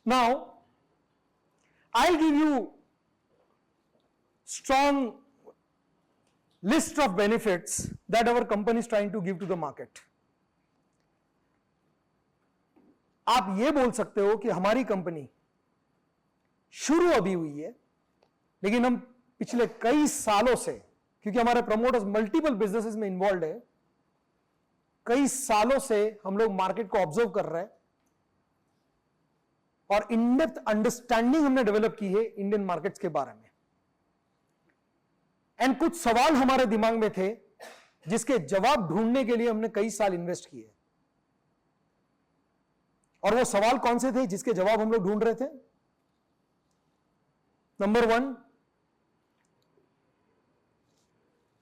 Now, I'll give you strong list of benefits that our company is trying to give to the market. आप ये बोल सकते हो कि हमारी कंपनी शुरू अभी हुई है, लेकिन हम पिछले कई सालों से, क्योंकि हमारे प्रमोटर्स मल्टीपल बिजनेसेस में इन्वॉल्व है, कई सालों से हम लोग मार्केट को ऑब्जर्व कर रहे हैं और इन डेप्थ अंडरस्टैंडिंग हमने डेवलप की है इंडियन मार्केट्स के बारे में। एंड कुछ सवाल हमारे दिमाग में थे जिसके जवाब ढूंढने के लिए हमने कई साल इन्वेस्ट किए। और वो सवाल कौन से थे जिसके जवाब हम लोग ढूंढ रहे थे? Number 1,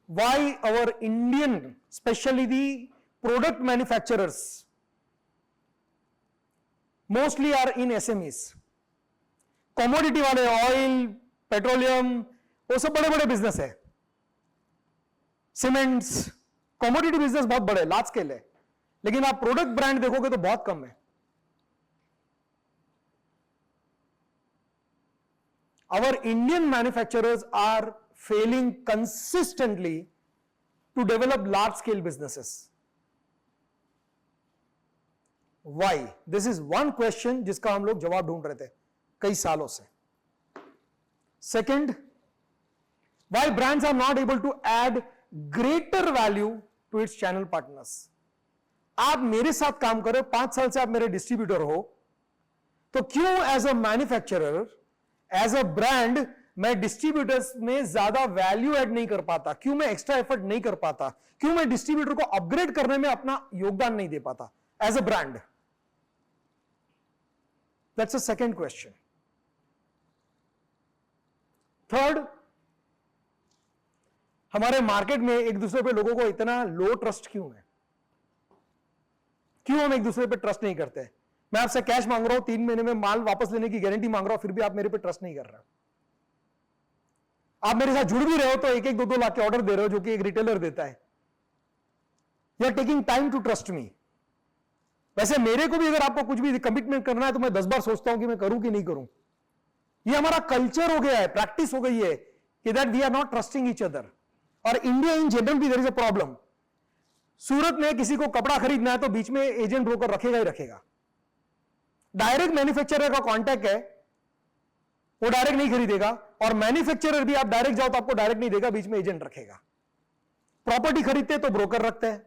why our Indian, especially the product manufacturers, mostly are in SMEs. Commodity वाले, ऑयल, पेट्रोलियम, वो सब बड़े बड़े बिजनेस है, सीमेंट्स, कमोडिटी बिजनेस बहुत बड़े, लार्ज स्केल है, लेकिन आप प्रोडक्ट ब्रांड देखोगे तो बहुत कम है। Our Indian manufacturers are failing consistently to develop large scale businesses. Why? This is one question जिसका हम लोग जवाब ढूंढ रहे थे कई सालों से। Second, why brands are not able to add greater value to its channel partners? आप मेरे साथ काम करो, 5 साल से आप मेरे डिस्ट्रीब्यूटर हो, तो क्यों as a manufacturer, as a brand, मैं डिस्ट्रीब्यूटर्स में ज्यादा वैल्यू ऐड नहीं कर पाता? क्यों मैं एक्स्ट्रा एफर्ट नहीं कर पाता? क्यों मैं डिस्ट्रीब्यूटर को अपग्रेड करने में अपना योगदान नहीं दे पाता as a brand? That's a second question. Third, हमारे मार्केट में एक दूसरे पे लोगों को इतना लो ट्रस्ट क्यों है? क्यों हम एक दूसरे पे ट्रस्ट नहीं करते? मैं आपसे कैश मांग रहा हूं, 3 महीने में माल वापस लेने की गारंटी मांग रहा हूं, फिर भी आप मेरे पे ट्रस्ट नहीं कर रहे हो। आप मेरे साथ जुड़ भी रहे हो तो 1-1, 2-2 लाख के ऑर्डर दे रहे हो जो कि एक रिटेलर देता है। You are taking time to trust me. वैसे मेरे को भी अगर आपको कुछ भी कमिटमेंट करना है तो मैं 10 बार सोचता हूं कि मैं करूं कि नहीं करूं। ये हमारा कल्चर हो गया है, प्रैक्टिस हो गई है कि that we are not trusting each other. और इंडिया इन जनरल भी देयर इज अ प्रॉब्लम। सूरत में किसी को कपड़ा खरीदना है तो बीच में एजेंट ब्रोकर रखेगा ही रखेगा। डायरेक्ट मैन्युफैक्चरर का कांटेक्ट है, वो डायरेक्ट नहीं खरीदेगा, और मैन्युफैक्चरर भी आप डायरेक्ट जाओ तो आपको डायरेक्ट नहीं देगा, बीच में एजेंट रखेगा। प्रॉपर्टी खरीदते तो ब्रोकर रखते हैं।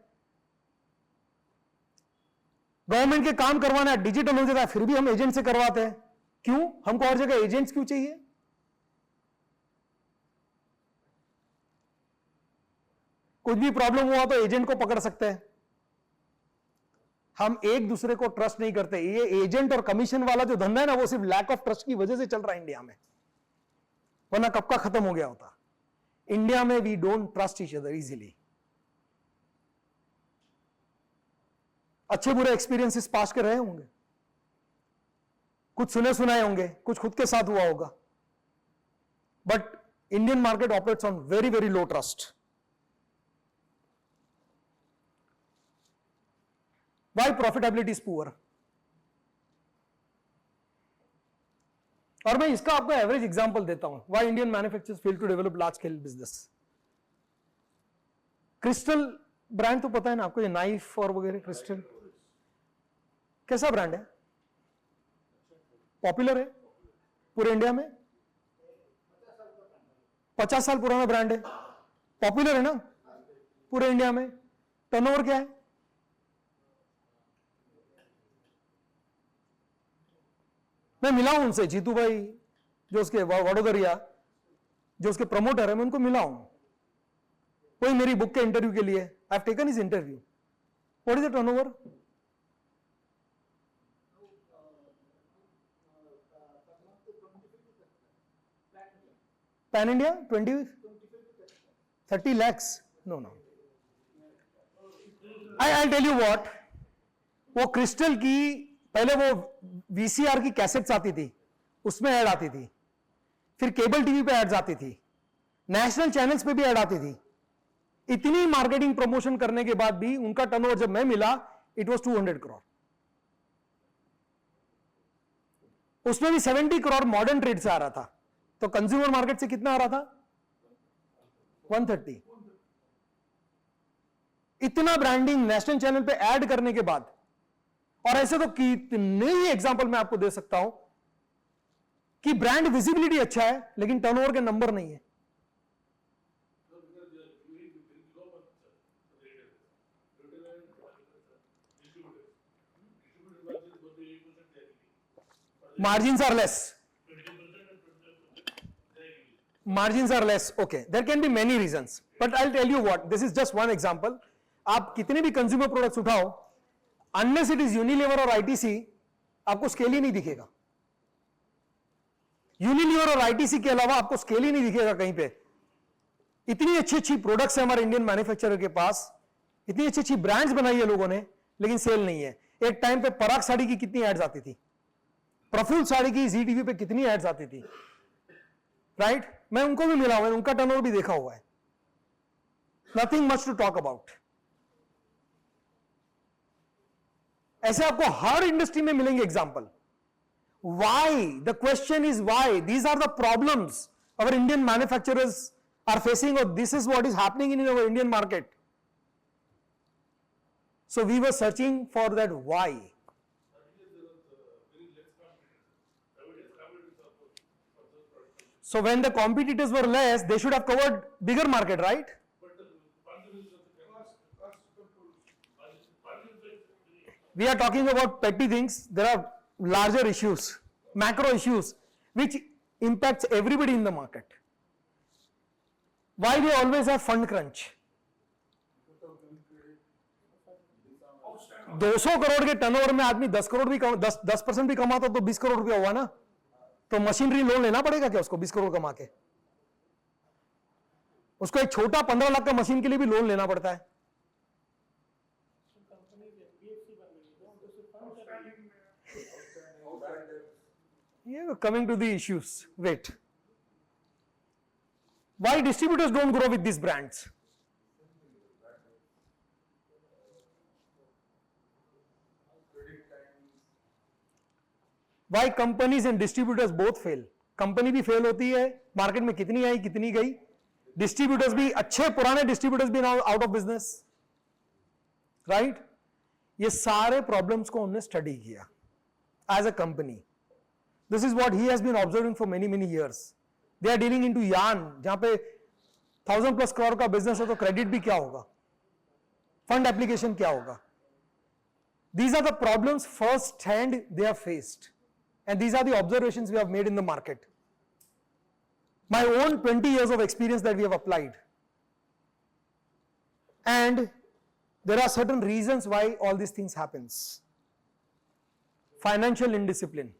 गवर्नमेंट के काम करवाना है, डिजिटल हो जाता है, फिर भी हम एजेंट से करवाते हैं। क्यों? हमको हर जगह एजेंट्स क्यों चाहिए? कुछ भी प्रॉब्लम हुआ तो एजेंट को पकड़ सकते हैं। हम एक दूसरे को ट्रस्ट नहीं करते। ये एजेंट और कमीशन वाला जो धंधा है ना, वो सिर्फ लैक ऑफ ट्रस्ट की वजह से चल रहा है इंडिया में, वरना कब का खत्म हो गया होता। इंडिया में we don't trust each other easily. अच्छे बुरे एक्सपीरियंसेस पास कर रहे होंगे, कुछ सुने सुनाए होंगे, कुछ खुद के साथ हुआ होगा, but Indian market operates on very very low trust. Why profitability is poor? और मैं इसका आपको एवरेज एग्जांपल देता हूं, why Indian manufacturers fail to develop large scale business. Crystal brand तो पता है ना आपको, ये नाइफ और वगैरह। क्रिस्टल कैसा ब्रांड है? पॉपुलर है पूरे इंडिया में, 50 साल पुराना ब्रांड है, पॉपुलर है ना पूरे इंडिया में। टर्नओवर क्या है? मैं मिला हूं उनसे, जीतू भाई जो उसके वडोदरिया जो उसके प्रमोटर है, मैं उनको मिला हूं, कोई मेरी बुक के इंटरव्यू के लिए। I have taken his interview. What is the turnover? Pan India 20-30 lakhs? No no. I tell you what, वो क्रिस्टल की पहले वो वीसीआर की कैसेट्स आती थी, उसमें ऐड आती थी, फिर केबल टीवी पे एड्स आती थी, नेशनल चैनल्स पे भी ऐड आती थी। इतनी मार्केटिंग प्रमोशन करने के बाद भी उनका टर्नओवर जब मैं मिला, इट वाज 200 करोड़। उसमें भी 70 करोड़ मॉडर्न ट्रेड से आ रहा था, तो कंज्यूमर मार्केट से कितना आ रहा था? 130। इतना ब्रांडिंग नेशनल चैनल पे ऐड करने के बाद, और ऐसे तो कितने ही एग्जांपल मैं आपको दे सकता हूं कि ब्रांड विजिबिलिटी अच्छा है लेकिन टर्नओवर के नंबर नहीं है। Margins are less. Margins are less. Okay, there can be many reasons, but I'll tell you what. This is just one example. आप कितने भी कंज्यूमर प्रोडक्ट्स उठाओ, unless it is Unilever और ITC, आपको scale ही नहीं दिखेगा। यूनिलीवर और ITC के अलावा आपको स्केल ही नहीं दिखेगा कहीं पे। इतनी अच्छी अच्छी प्रोडक्ट्स है हमारे इंडियन मैन्युफैक्चरर के पास, इतनी अच्छी अच्छी ब्रांड्स बनाई है लोगों ने, लेकिन सेल नहीं है। एक टाइम पे पराग साड़ी की कितनी एड्स आती थी, प्रफुल्ल साड़ी की जी टीवी पे कितनी एड्स आती थी, राइट? मैं उनको भी मिला हुआ है, उनका टर्नओवर भी देखा हुआ है। Nothing much to talk about. ऐसे आपको हर इंडस्ट्री में मिलेंगे example. Why? The question is why. These are the problems our Indian manufacturers are facing, or this is what is happening in our Indian market. So we were searching for that why. So when the competitors were less, they should have covered bigger market, right? We are talking about petty things. There are larger issues, macro issues, which impacts everybody in the market. Why we always have fund crunch? 200 crore के turnover में आदमी 10 करोड़ भी 10% भी कमाता तो 20 करोड़ रुपया हुआ ना, तो मशीनरी लोन लेना पड़ेगा क्या उसको 20 करोड़ कमा के? उसको एक छोटा 15 लाख का मशीन के लिए भी लोन लेना पड़ता है। Yeah, coming to the issues. Wait. Why distributors don't grow with these brands? Why companies and distributors both fail? Company भी फेल होती है, मार्केट में कितनी आई कितनी गई, डिस्ट्रीब्यूटर्स भी, अच्छे पुराने डिस्ट्रीब्यूटर्स भी now out of business, right? ये सारे प्रॉब्लम्स को हमने स्टडी किया as a company. This is what he has been observing for many years. They are dealing into yarn, जहां पे 1000+ करोड़ का बिजनेस है, तो क्रेडिट भी क्या होगा, फंड एप्लीकेशन क्या होगा? These are the problems first hand they have faced, and these are the observations we have made in the market. My own 20 years of experience that we have applied, and there are certain reasons why all these things happens. Financial indiscipline.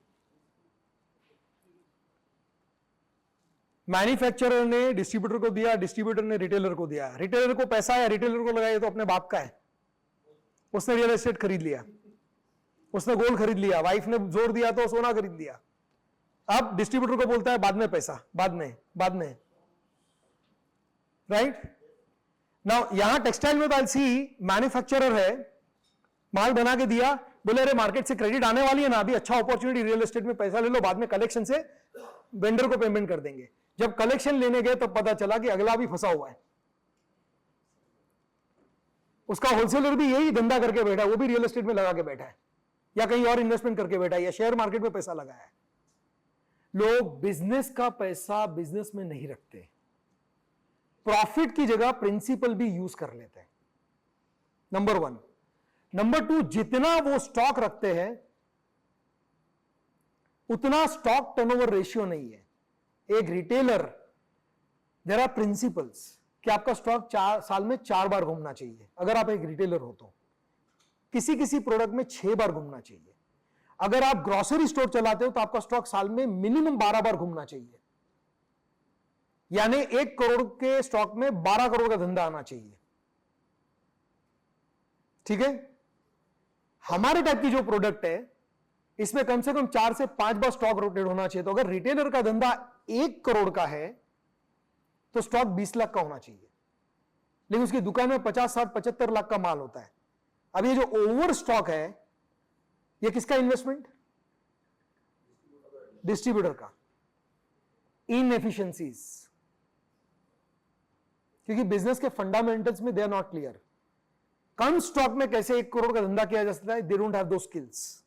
Manufacturer ने distributor को दिया, distributor ने retailer को दिया, retailer को पैसा है, retailer को लगाया तो अपने बाप का है, उसने रियल एस्टेट खरीद लिया, उसने गोल्ड खरीद लिया, वाइफ ने जोर दिया तो सोना खरीद लिया। अब डिस्ट्रीब्यूटर को बोलता है बाद में पैसा, बाद में, राइट? नाउ यहां टेक्सटाइल में तो सी मैन्युफैक्चरर है, माल बना के दिया, बोले अरे मार्केट से क्रेडिट आने वाली है ना, अभी अच्छा अपॉर्चुनिटी, रियल एस्टेट में पैसा ले लो, बाद में कलेक्शन से वेंडर को पेमेंट कर देंगे। जब कलेक्शन लेने गए तो पता चला कि अगला भी फंसा हुआ है, उसका होलसेलर भी यही धंधा करके बैठा है, वो भी रियल एस्टेट में लगा के बैठा है, या कहीं और इन्वेस्टमेंट करके बैठा है, या शेयर मार्केट में पैसा लगाया है। लोग बिजनेस का पैसा बिजनेस में नहीं रखते, प्रॉफिट की जगह प्रिंसिपल भी यूज कर लेते हैं, नंबर 1। नंबर 2, जितना वो स्टॉक रखते हैं उतना स्टॉक टर्नओवर रेशियो नहीं है। एक रिटेलर, देयर आर प्रिंसिपल्स कि आपका स्टॉक साल में 4 बार घूमना चाहिए। अगर आप एक रिटेलर हो तो किसी किसी प्रोडक्ट में 6 बार घूमना चाहिए। अगर आप ग्रोसरी स्टोर चलाते हो तो आपका स्टॉक साल में मिनिमम 12 बार घूमना चाहिए, यानी 1 करोड़ के स्टॉक में 12 करोड़ का धंधा आना चाहिए, ठीक है? हमारे टाइप की जो प्रोडक्ट है इसमें कम से कम 4 से 5 बार स्टॉक रोटेट होना चाहिए। तो अगर रिटेलर का धंधा 1 करोड़ का है तो स्टॉक 20 लाख का होना चाहिए, लेकिन उसकी दुकान में 50, 60, 75 लाख का माल होता है। अब ये जो ओवर स्टॉक है, ये किसका इन्वेस्टमेंट? डिस्ट्रीब्यूटर का इनएफिशिएंसीज, क्योंकि बिजनेस के फंडामेंटल्स में दे आर नॉट क्लियर। कम स्टॉक में कैसे 1 करोड़ का धंधा किया जा सकता है, दे डोंट हैव दो स्किल्स।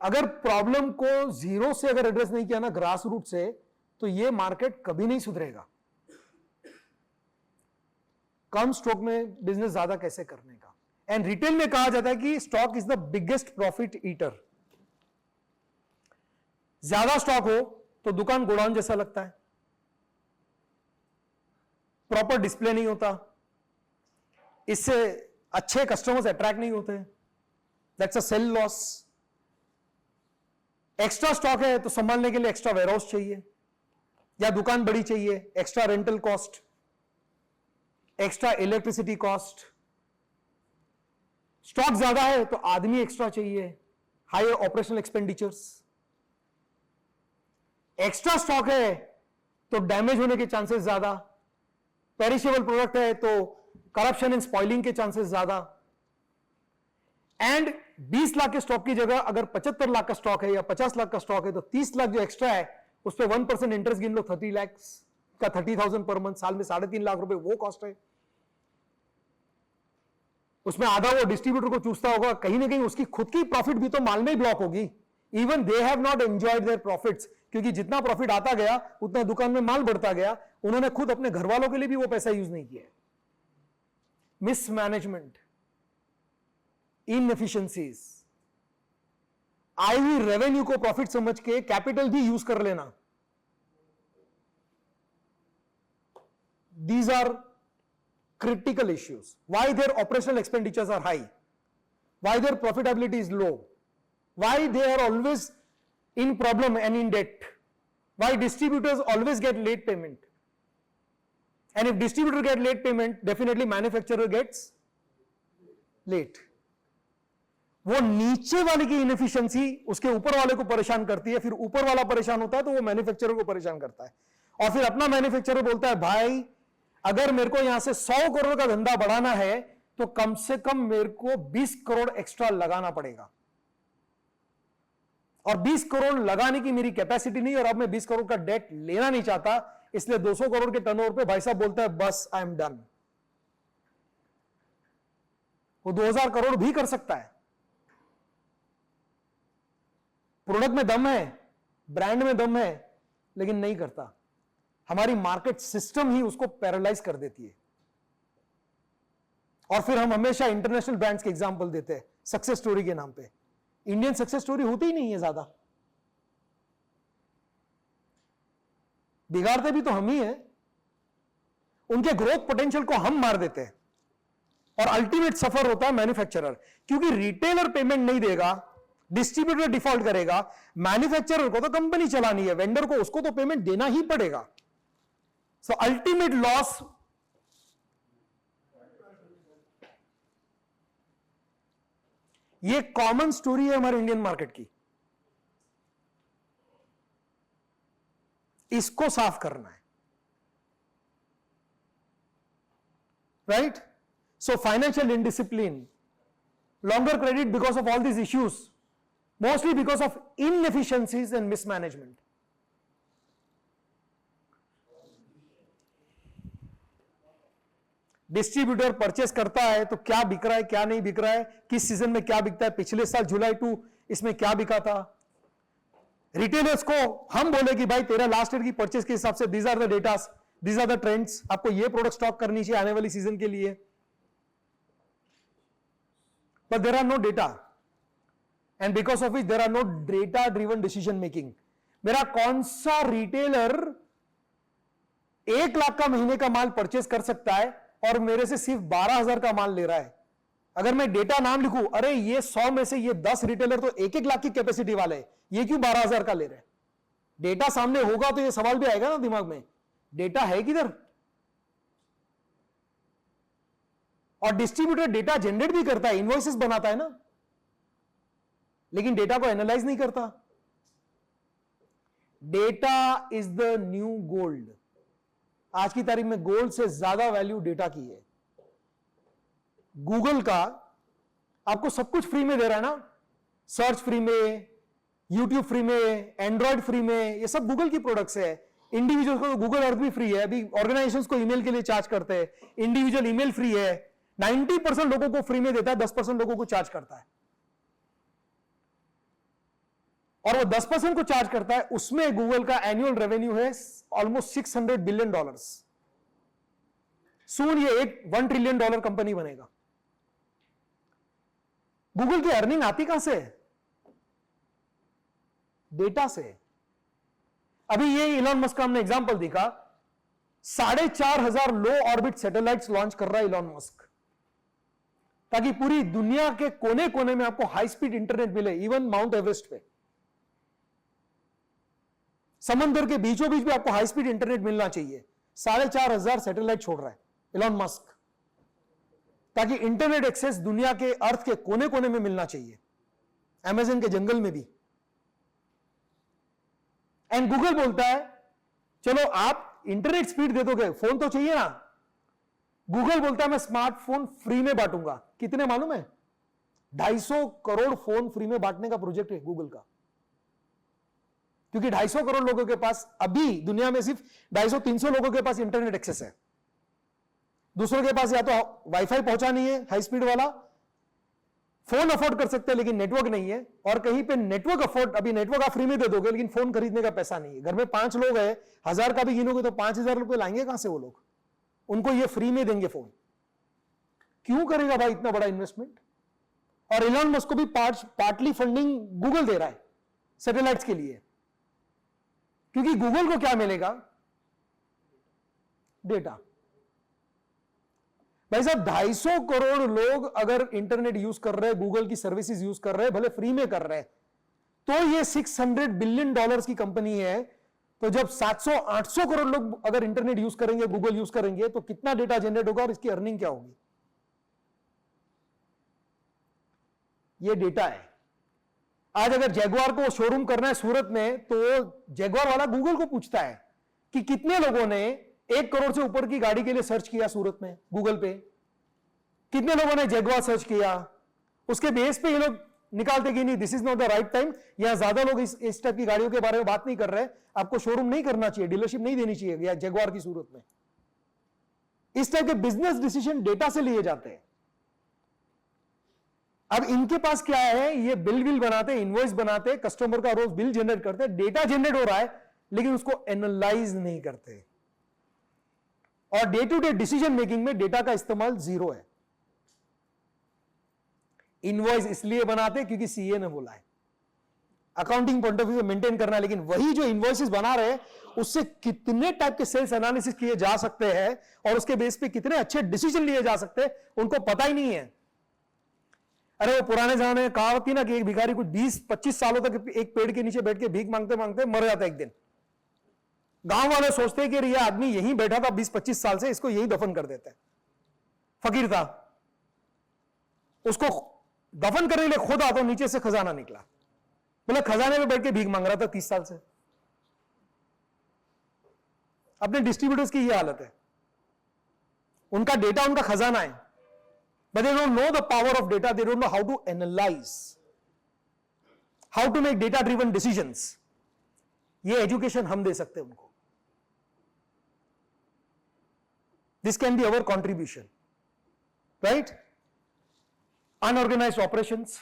अगर प्रॉब्लम को जीरो से अगर एड्रेस नहीं किया ना, ग्रास रूट से, तो ये मार्केट कभी नहीं सुधरेगा। कम स्टॉक में बिजनेस ज्यादा कैसे करने का। एंड रिटेल में कहा जाता है कि stock is the biggest profit eater. ज्यादा स्टॉक हो तो दुकान गोडाउन जैसा लगता है, प्रॉपर डिस्प्ले नहीं होता, इससे अच्छे कस्टमर्स अट्रैक्ट नहीं होते, that's a sale loss. Extra stock है तो संभालने के लिए एक्स्ट्रा वेयरहाउस चाहिए, या दुकान बड़ी चाहिए, extra rental cost, extra electricity cost. Stock ज्यादा है तो आदमी एक्स्ट्रा चाहिए, higher operational expenditures. Extra stock है तो डैमेज होने के चांसेस ज्यादा, पेरिशेबल प्रोडक्ट है तो करप्शन एंड स्पॉइलिंग के चांसेस ज्यादा। एंड 20 लाख के स्टॉक की जगह अगर 75 लाख का स्टॉक है या 50 लाख का स्टॉक है तो 30 लाख जो एक्स्ट्रा है उस पर 1% इंटरेस्ट गिन लो, 30 लाख का 30,000 पर मंथ, साल में 3.5 लाख रुपए वो कॉस्ट है। उसमें आधा वो डिस्ट्रीब्यूटर को चूसता होगा, कहीं ना कहीं उसकी खुद की प्रॉफिट भी तो माल में ही ब्लॉक होगी। Even they have not enjoyed their profits, क्योंकि जितना प्रॉफिट आता गया उतना दुकान में माल बढ़ता गया, उन्होंने खुद अपने घर वालों के लिए भी वो पैसा यूज नहीं किया। Mismanagement, inefficiencies. आई हुई रेवेन्यू को प्रॉफिट समझ के कैपिटल भी यूज कर लेना, these are critical issues. Why their operational expenditures are high, why their profitability is low, why they are always in problem and in debt, why distributors always get late payment, and if distributor get late payment, definitely manufacturer gets late. वो नीचे वाले की inefficiency उसके ऊपर वाले को परेशान करती है, फिर ऊपर वाला परेशान होता है तो वो मैन्युफैक्चरर को परेशान करता है, और फिर अपना मैन्युफैक्चरर बोलता है भाई अगर मेरे को यहां से 100 करोड़ का धंधा बढ़ाना है तो कम से कम मेरे को 20 करोड़ एक्स्ट्रा लगाना पड़ेगा, और 20 करोड़ लगाने की मेरी कैपेसिटी नहीं, और अब मैं 20 करोड़ का डेट लेना नहीं चाहता, इसलिए 200 करोड़ के टर्नओवर पे भाई साहब बोलता है बस आई एम डन। वो 2000 करोड़ भी कर सकता है, प्रोडक्ट में दम है, ब्रांड में दम है, लेकिन नहीं करता। हमारी मार्केट सिस्टम ही उसको पैरालाइज कर देती है। और फिर हम हमेशा इंटरनेशनल ब्रांड्स के एग्जांपल देते हैं सक्सेस स्टोरी के नाम पे। इंडियन सक्सेस स्टोरी होती ही नहीं है ज्यादा, बिगाड़ते भी तो हम ही हैं, उनके ग्रोथ पोटेंशियल को हम मार देते हैं, और अल्टीमेट सफर होता है मैन्युफैक्चरर, क्योंकि रिटेलर पेमेंट नहीं देगा, डिस्ट्रीब्यूटर डिफॉल्ट करेगा, मैन्युफैक्चरर को तो कंपनी चलानी है, वेंडर को उसको तो पेमेंट देना ही पड़ेगा। सो अल्टीमेट लॉस ये कॉमन स्टोरी है हमारे इंडियन मार्केट की, इसको साफ करना है, right? So financial indiscipline, longer credit because of all these issues, mostly because of inefficiencies and mismanagement. Distributor purchase करता है तो क्या बिक रहा है क्या नहीं बिक रहा है, किस सीजन में क्या बिकता है, पिछले साल जुलाई टू इसमें क्या बिका था। रिटेलर्स को हम बोले कि भाई तेरा लास्ट ईयर की परचेस के हिसाब से these are the datas, these are the trends, आपको ये प्रोडक्ट स्टॉक करनी चाहिए आने वाली सीजन के लिए, but there are no data, and because of which there are no data driven decision making. मेरा कौन सा रिटेलर 1 लाख का महीने का माल परचेस कर सकता है और मेरे से सिर्फ 12,000 का माल ले रहा है? अगर मैं डेटा नाम लिखूं, अरे ये 100 में से ये 10 रिटेलर तो 1-1 लाख की कैपेसिटी वाले, ये क्यों 12,000 का ले रहे हैं? डेटा सामने होगा तो ये सवाल भी आएगा ना दिमाग में, डेटा है किधर? और डिस्ट्रीब्यूटर डेटा जनरेट भी करता है, इनवॉइसेस बनाता है ना, लेकिन डेटा को एनालाइज नहीं करता। Data is the new gold. आज की तारीख में गोल्ड से ज्यादा वैल्यू डेटा की है। गूगल का आपको सब कुछ फ्री में दे रहा है ना, सर्च फ्री में, यूट्यूब फ्री में, एंड्रॉइड फ्री में, ये सब गूगल की प्रोडक्ट्स है। इंडिविजुअल को गूगल अर्थ भी फ्री है, अभी ऑर्गेनाइजेशंस को ईमेल के लिए चार्ज करते हैं, इंडिविजुअल ईमेल फ्री है। 90% लोगों को फ्री में देता है, 10% लोगों को चार्ज करता है। और वो 10% को चार्ज करता है, उसमें गूगल का एनुअल रेवेन्यू है ऑलमोस्ट $600 बिलियन। सून ये एक $1 ट्रिलियन कंपनी बनेगा। गूगल की अर्निंग आती कहां से? डेटा से। अभी ये इलॉन मस्क का हमने एग्जांपल देखा, 4,500 लो ऑर्बिट सैटेलाइट्स लॉन्च कर रहा है इलॉन मस्क, ताकि पूरी दुनिया के कोने कोने में आपको हाई स्पीड इंटरनेट मिले, इवन माउंट एवरेस्ट पे, समंदर के बीचों बीच भी आपको हाई स्पीड इंटरनेट मिलना चाहिए। 4,500 सैटेलाइट छोड़ रहा है इलॉन मस्क, ताकि इंटरनेट एक्सेस दुनिया के अर्थ के कोने कोने में मिलना चाहिए, अमेज़न के जंगल में भी। एंड गूगल बोलता है चलो आप इंटरनेट स्पीड दे दोगे, फोन तो चाहिए ना। गूगल बोलता है मैं स्मार्टफोन फ्री में बांटूंगा। कितने मालूम है? 250 करोड़ फोन फ्री में बांटने का प्रोजेक्ट है गूगल का, क्योंकि 250 करोड़ लोगों के पास, अभी दुनिया में सिर्फ 250-300 लोगों के पास इंटरनेट एक्सेस है। दूसरों के पास या तो वाईफाई पहुंचा नहीं है हाई स्पीड वाला, फोन अफोर्ड कर सकते हैं लेकिन नेटवर्क नहीं है, और कहीं पे नेटवर्क अफोर्ड, अभी नेटवर्क आप फ्री में दे दोगे लेकिन फोन खरीदने का पैसा नहीं है। घर में 5 लोग हैं, 1000 का भी गिनोगे तो 5,000 रुपए लाएंगे कहां से वो लोग? उनको ये फ्री में देंगे फोन। क्यों करेगा भाई इतना बड़ा इन्वेस्टमेंट? और इलॉन मस्क को भी पार्टली फंडिंग गूगल दे रहा है सैटेलाइट्स के लिए, क्योंकि गूगल को क्या मिलेगा? डेटा। भाई साहब 250 करोड़ लोग अगर इंटरनेट यूज कर रहे हैं, गूगल की सर्विसेज यूज कर रहे हैं, भले फ्री में कर रहे हैं, तो ये $600 बिलियन की कंपनी है। तो जब 700-800 करोड़ लोग अगर इंटरनेट यूज करेंगे, गूगल यूज करेंगे, तो कितना डेटा जनरेट होगा और इसकी अर्निंग क्या होगी? ये डेटा है। आज अगर जैगुआर को शोरूम करना है सूरत में, तो जैगुआर वाला गूगल को पूछता है कि कितने लोगों ने 1 करोड़ से ऊपर की गाड़ी के लिए सर्च किया सूरत में गूगल पे, कितने लोगों ने जैगुआर सर्च किया। उसके बेस पे ये लोग निकालते कि नहीं, this is not the right time, यहां ज्यादा लोग इस टाइप की गाड़ियों के बारे में बात नहीं कर रहे, आपको शोरूम नहीं करना चाहिए, डीलरशिप नहीं देनी चाहिए या जैगुआर की सूरत में। इस टाइप के बिजनेस डिसीजन डेटा से लिए जाते हैं। अब इनके पास क्या है, ये बिल बनाते, इनवॉइस बनाते, कस्टमर का रोज बिल जनरेट करते, डेटा जनरेट हो रहा है लेकिन उसको एनालाइज नहीं करते, और day to day decision making में डेटा का इस्तेमाल 0 है। इनवॉइस इसलिए बनाते क्योंकि सीए ने बोला है, अकाउंटिंग पॉइंट ऑफ व्यू से मेंटेन करना है, लेकिन वही जो इनवॉइसेस बना रहे हैं उससे कितने टाइप के सेल्स एनालिसिस किए जा सकते हैं और उसके बेस पे कितने अच्छे डिसीजन लिए जा सकते हैं, उनको पता ही नहीं है। अरे वो पुराने जमाने में कहावत थी ना कि एक भिखारी कुछ 20-25 सालों तक एक पेड़ के नीचे बैठ के भीख मांगते मांगते मर जाता है एक दिन। गांव वाले सोचते हैं कि ये आदमी यहीं बैठा था 20-25 साल से, इसको यही दफन कर देते हैं। फकीर था, उसको दफन करने के लिए खुद आता, नीचे से खजाना निकला, बोले खजाने में बैठ के भीख मांग रहा था 30 साल से। अपने डिस्ट्रीब्यूटर्स की ये हालत है, उनका डेटा उनका खजाना है, but they don't know the power of data, they don't know how to analyze, how to make data driven decisions. ये एजुकेशन हम दे सकते हैं उनको। This can be our contribution, right? Unorganized operations,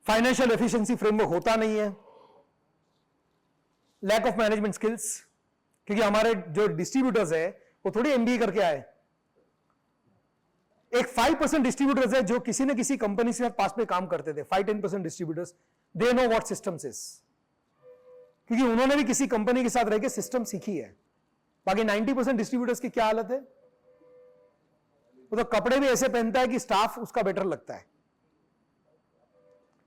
financial efficiency framework होता नहीं है, lack of management skills, क्योंकि हमारे जो डिस्ट्रीब्यूटर्स है वो थोड़ी एमबीए करके आए। एक 5% डिस्ट्रीब्यूटर्स है जो किसी न किसी कंपनी से पास में काम करते थे, 5-10% distributors, they know what systems is, क्योंकि उन्होंने भी किसी कंपनी के साथ रह के सिस्टम सीखी है। बाकी 90% डिस्ट्रीब्यूटर्स की क्या हालत है, वो तो कपड़े भी ऐसे पहनता है कि स्टाफ उसका बेटर लगता है।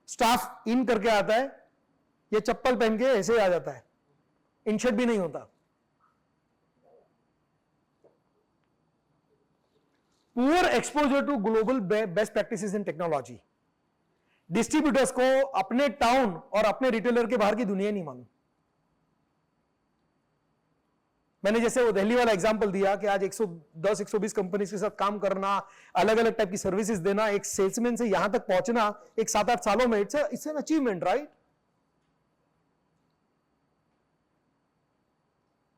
स्टाफ इन करके आता है, ये चप्पल पहन के ऐसे आ जाता है, इन शर्ट भी नहीं होता। Poor exposure to global best practices in technology. Distributors को अपने टाउन और अपने रिटेलर के बाहर की दुनिया नहीं मालूम। मैंने जैसे वो दिल्ली वाला एग्जांपल दिया कि आज 110 120 कंपनी के साथ काम करना, अलग अलग टाइप की सर्विसेज देना, एक सेल्समैन से यहां तक पहुंचना एक 7-8 सालों में, इट्स एन अचीवमेंट, राइट?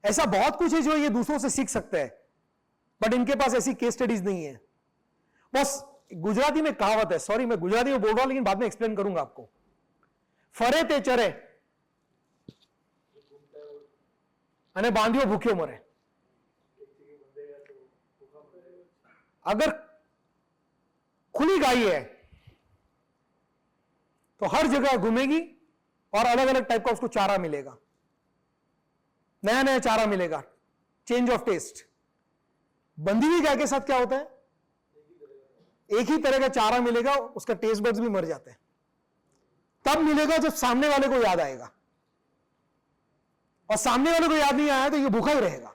ऐसा बहुत कुछ है जो ये दूसरों से सीख सकते हैं, बट इनके पास ऐसी केस स्टडीज नहीं है। बस गुजराती में कहावत है, सॉरी मैं गुजराती में बोल रहा हूं लेकिन बाद में एक्सप्लेन करूंगा आपको। फरे ते चरे અને બાંધ્યો ભૂખ્યો મરે। अगर खुली गाय है तो हर जगह घूमेगी और अलग अलग टाइप का उसको चारा मिलेगा, नया नया चारा मिलेगा, चेंज ऑफ टेस्ट। बंधी हुई गाय के साथ क्या होता है? एक ही तरह का चारा मिलेगा, उसका टेस्ट बड्स भी मर जाते हैं। तब मिलेगा जब सामने वाले को याद आएगा, और सामने वाले को याद नहीं आया तो ये भूखा ही रहेगा।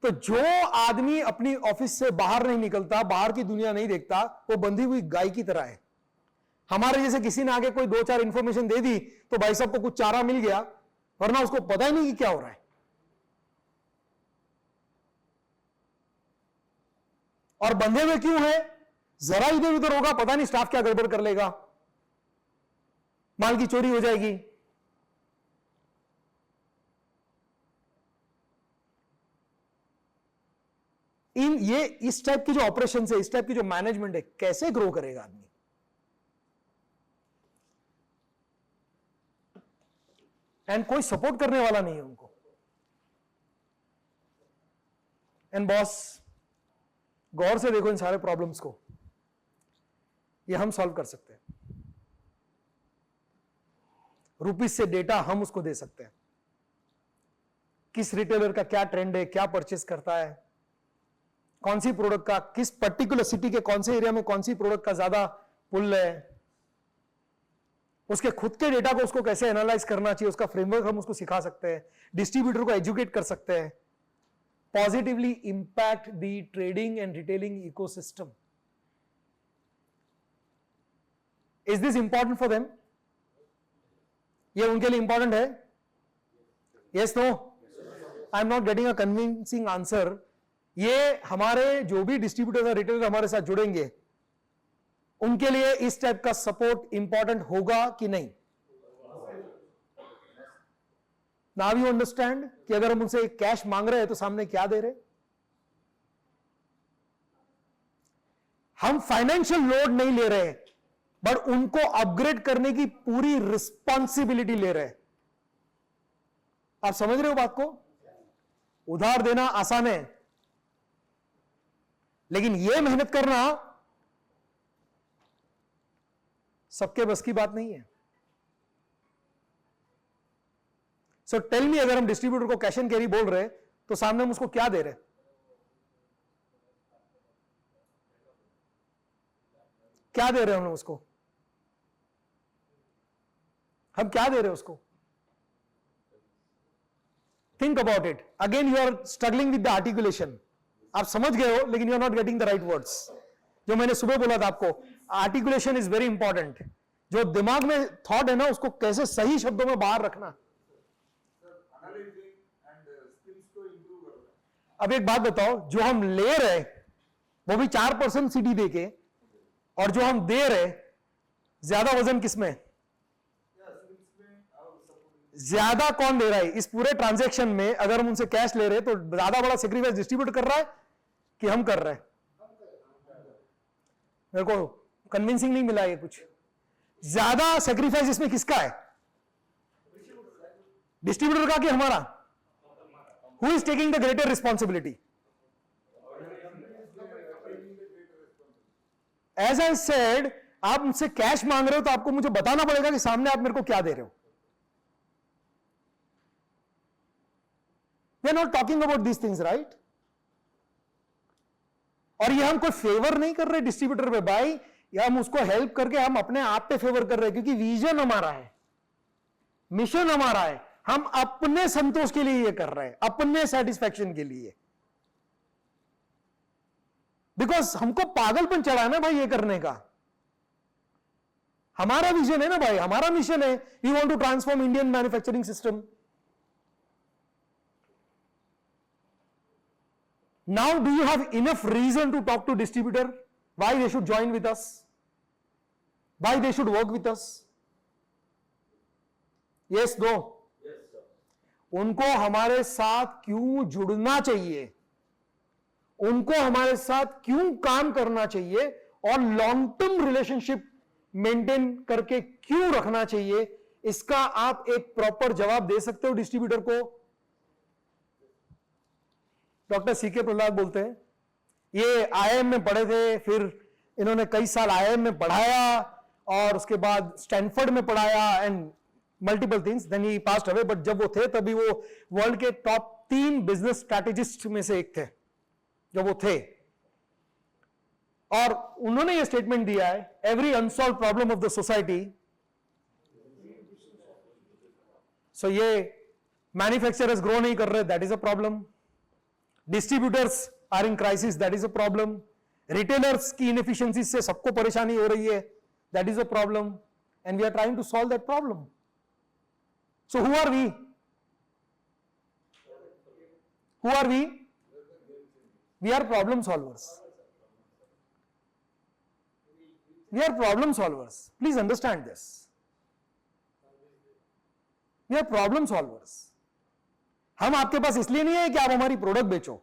तो जो आदमी अपनी ऑफिस से बाहर नहीं निकलता, बाहर की दुनिया नहीं देखता, वो बंधी हुई गाय की तरह है। हमारे जैसे किसी ने आगे कोई 2-4 इंफॉर्मेशन दे दी तो भाई साहब को कुछ चारा मिल गया, वरना उसको पता ही नहीं कि क्या हो रहा है। और बंधे हुए क्यों है? जरा इधर उधर होगा, पता नहीं स्टाफ क्या गड़बड़ कर लेगा, माल की चोरी हो जाएगी। ये इस टाइप की जो ऑपरेशन है, इस टाइप की जो मैनेजमेंट है, कैसे ग्रो करेगा आदमी? एंड कोई सपोर्ट करने वाला नहीं है उनको। एंड बॉस, गौर से देखो इन सारे प्रॉब्लम्स को, ये हम सॉल्व कर सकते हैं। रुपीज से डेटा हम उसको दे सकते हैं, किस रिटेलर का क्या ट्रेंड है, क्या परचेस करता है, कौन सी प्रोडक्ट का किस पर्टिकुलर सिटी के कौन से एरिया में कौन सी प्रोडक्ट का ज्यादा पुल है, उसके खुद के डेटा को उसको कैसे एनालाइज करना चाहिए, उसका फ्रेमवर्क हम उसको सिखा सकते हैं, डिस्ट्रीब्यूटर को एजुकेट कर सकते हैं, positively impact the trading and retailing ecosystem. Is this important for them? ये उनके लिए इंपॉर्टेंट है? Yes, no? I am not getting a convincing answer. ये हमारे जो भी डिस्ट्रीब्यूटर और रिटेलर हमारे साथ जुड़ेंगे, उनके लिए इस टाइप का सपोर्ट इंपॉर्टेंट होगा कि नहीं? नाउ यू अंडरस्टैंड कि अगर हम उनसे कैश मांग रहे हैं तो सामने क्या दे रहे? हम फाइनेंशियल लोड नहीं ले रहे, बट उनको अपग्रेड करने की पूरी रिस्पॉन्सिबिलिटी ले रहे हैं। आप समझ रहे हो बात को? उधार देना आसान है, लेकिन यह मेहनत करना सबके बस की बात नहीं है। सो टेल मी, अगर हम डिस्ट्रीब्यूटर को कैश एंड कैरी बोल रहे तो सामने हम उसको क्या दे रहे? क्या दे रहे हैं हम उसको? हम क्या दे रहे हैं उसको? Think about it. Again you are struggling with the articulation. आप समझ गए हो, लेकिन you are not getting the right words. जो मैंने सुबह बोला था आपको, आर्टिकुलेशन इज वेरी इंपॉर्टेंट। जो दिमाग में थॉट है ना, उसको कैसे सही शब्दों में बाहर रखना। अब एक बात बताओ, जो हम ले रहे वो भी 4% सीडी देके, और जो हम दे रहे, ज्यादा वजन किसमें? ज्यादा कौन दे रहा है इस पूरे ट्रांजैक्शन में? अगर हम उनसे कैश ले रहे तो ज्यादा बड़ा सेक्रीफाइस डिस्ट्रीब्यूट कर रहा है कि हम कर रहे हैं? मेरे को कन्विंसिंग नहीं मिला ये कुछ। ज्यादा सेक्रीफाइस इसमें किसका है? डिस्ट्रीब्यूटर का कि हमारा? Who is taking the greater responsibility? As I said, आप मुझसे कैश मांग रहे हो तो आपको मुझे बताना पड़ेगा कि सामने आप मेरे को क्या दे रहे हो। We are not talking about these things, right? और ये हम कोई फेवर नहीं कर रहे डिस्ट्रीब्यूटर पे भाई, या हम उसको हेल्प करके हम अपने आप पे फेवर कर रहे हैं, क्योंकि विजन हमारा है, मिशन हमारा है। हम अपने संतोष के लिए ये कर रहे हैं, अपने सेटिस्फैक्शन के लिए। बिकॉज हमको पागलपन चढ़ा है ना भाई ये करने का। हमारा विजन है ना भाई, हमारा मिशन है, we want to transform Indian manufacturing system. Now, do you have enough reason to talk to distributor? Why they should join with us? Why they should work with us? Yes, no? Yes, sir. उनको हमारे साथ क्यों जुड़ना चाहिए, उनको हमारे साथ क्यों काम करना चाहिए और लॉन्ग टर्म रिलेशनशिप मेंटेन करके क्यों रखना चाहिए, इसका आप एक प्रॉपर जवाब दे सकते हो डिस्ट्रीब्यूटर को? डॉक्टर सीके प्रहलाद बोलते हैं, ये आईआईएम में पढ़े थे, फिर इन्होंने कई साल आईआईएम में पढ़ाया और उसके बाद स्टैनफोर्ड में पढ़ाया and multiple things, then he passed away. But जब वो थे तभी वो वर्ल्ड के टॉप 3 बिजनेस स्ट्रैटेजिस्ट में से एक थे जब वो थे, और उन्होंने ये स्टेटमेंट दिया है, every unsolved problem of the society, so ये मैन्युफैक्चरर्स ग्रो नहीं कर रहे, that is a problem, distributors are in crisis, that is a problem, retailers की इनएफिशिएंसी से सबको परेशानी हो रही है, that is a problem, and we are trying to solve that problem. So who are we? Who are we? We are problem solvers. We are problem solvers. Please understand this. We are problem solvers. हम आपके पास इसलिए नहीं है कि आप हमारी product बेचो.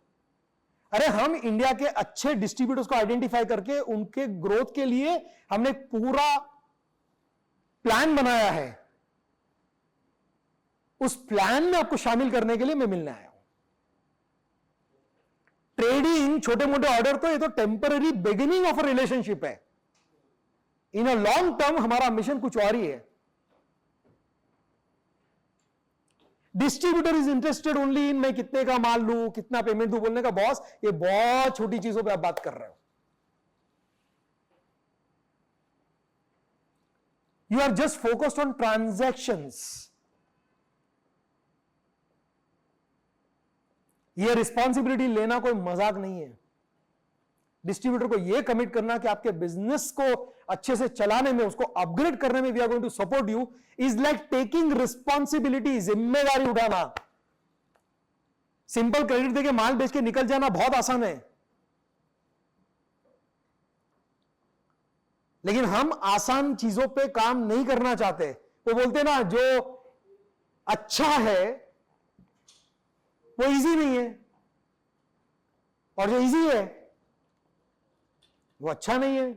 अरे हम इंडिया के अच्छे डिस्ट्रीब्यूटर्स को आइडेंटिफाई करके उनके ग्रोथ के लिए हमने पूरा प्लान बनाया है. उस प्लान में आपको शामिल करने के लिए मैं मिलने आया हूं. ट्रेडिंग, छोटे मोटे ऑर्डर, तो ये तो temporary beginning of a relationship है. इन अ लॉन्ग टर्म हमारा मिशन कुछ और ही है. Distributor is interested only in मैं कितने का माल लूं, कितना पेमेंट दूं. बोलने का बॉस, ये बहुत छोटी चीजों पे आप बात कर रहे हो. You are just focused on transactions. ये रिस्पॉन्सिबिलिटी लेना कोई मजाक नहीं है. डिस्ट्रीब्यूटर को ये कमिट करना कि आपके बिजनेस को अच्छे से चलाने में, उसको अपग्रेड करने में we are going to support you, is like taking responsibility, जिम्मेदारी उठाना. सिंपल क्रेडिट देके माल बेच के निकल जाना बहुत आसान है, लेकिन हम आसान चीजों पे काम नहीं करना चाहते. वो बोलते ना, जो अच्छा है वो इजी नहीं है, और जो इजी है वो अच्छा नहीं है.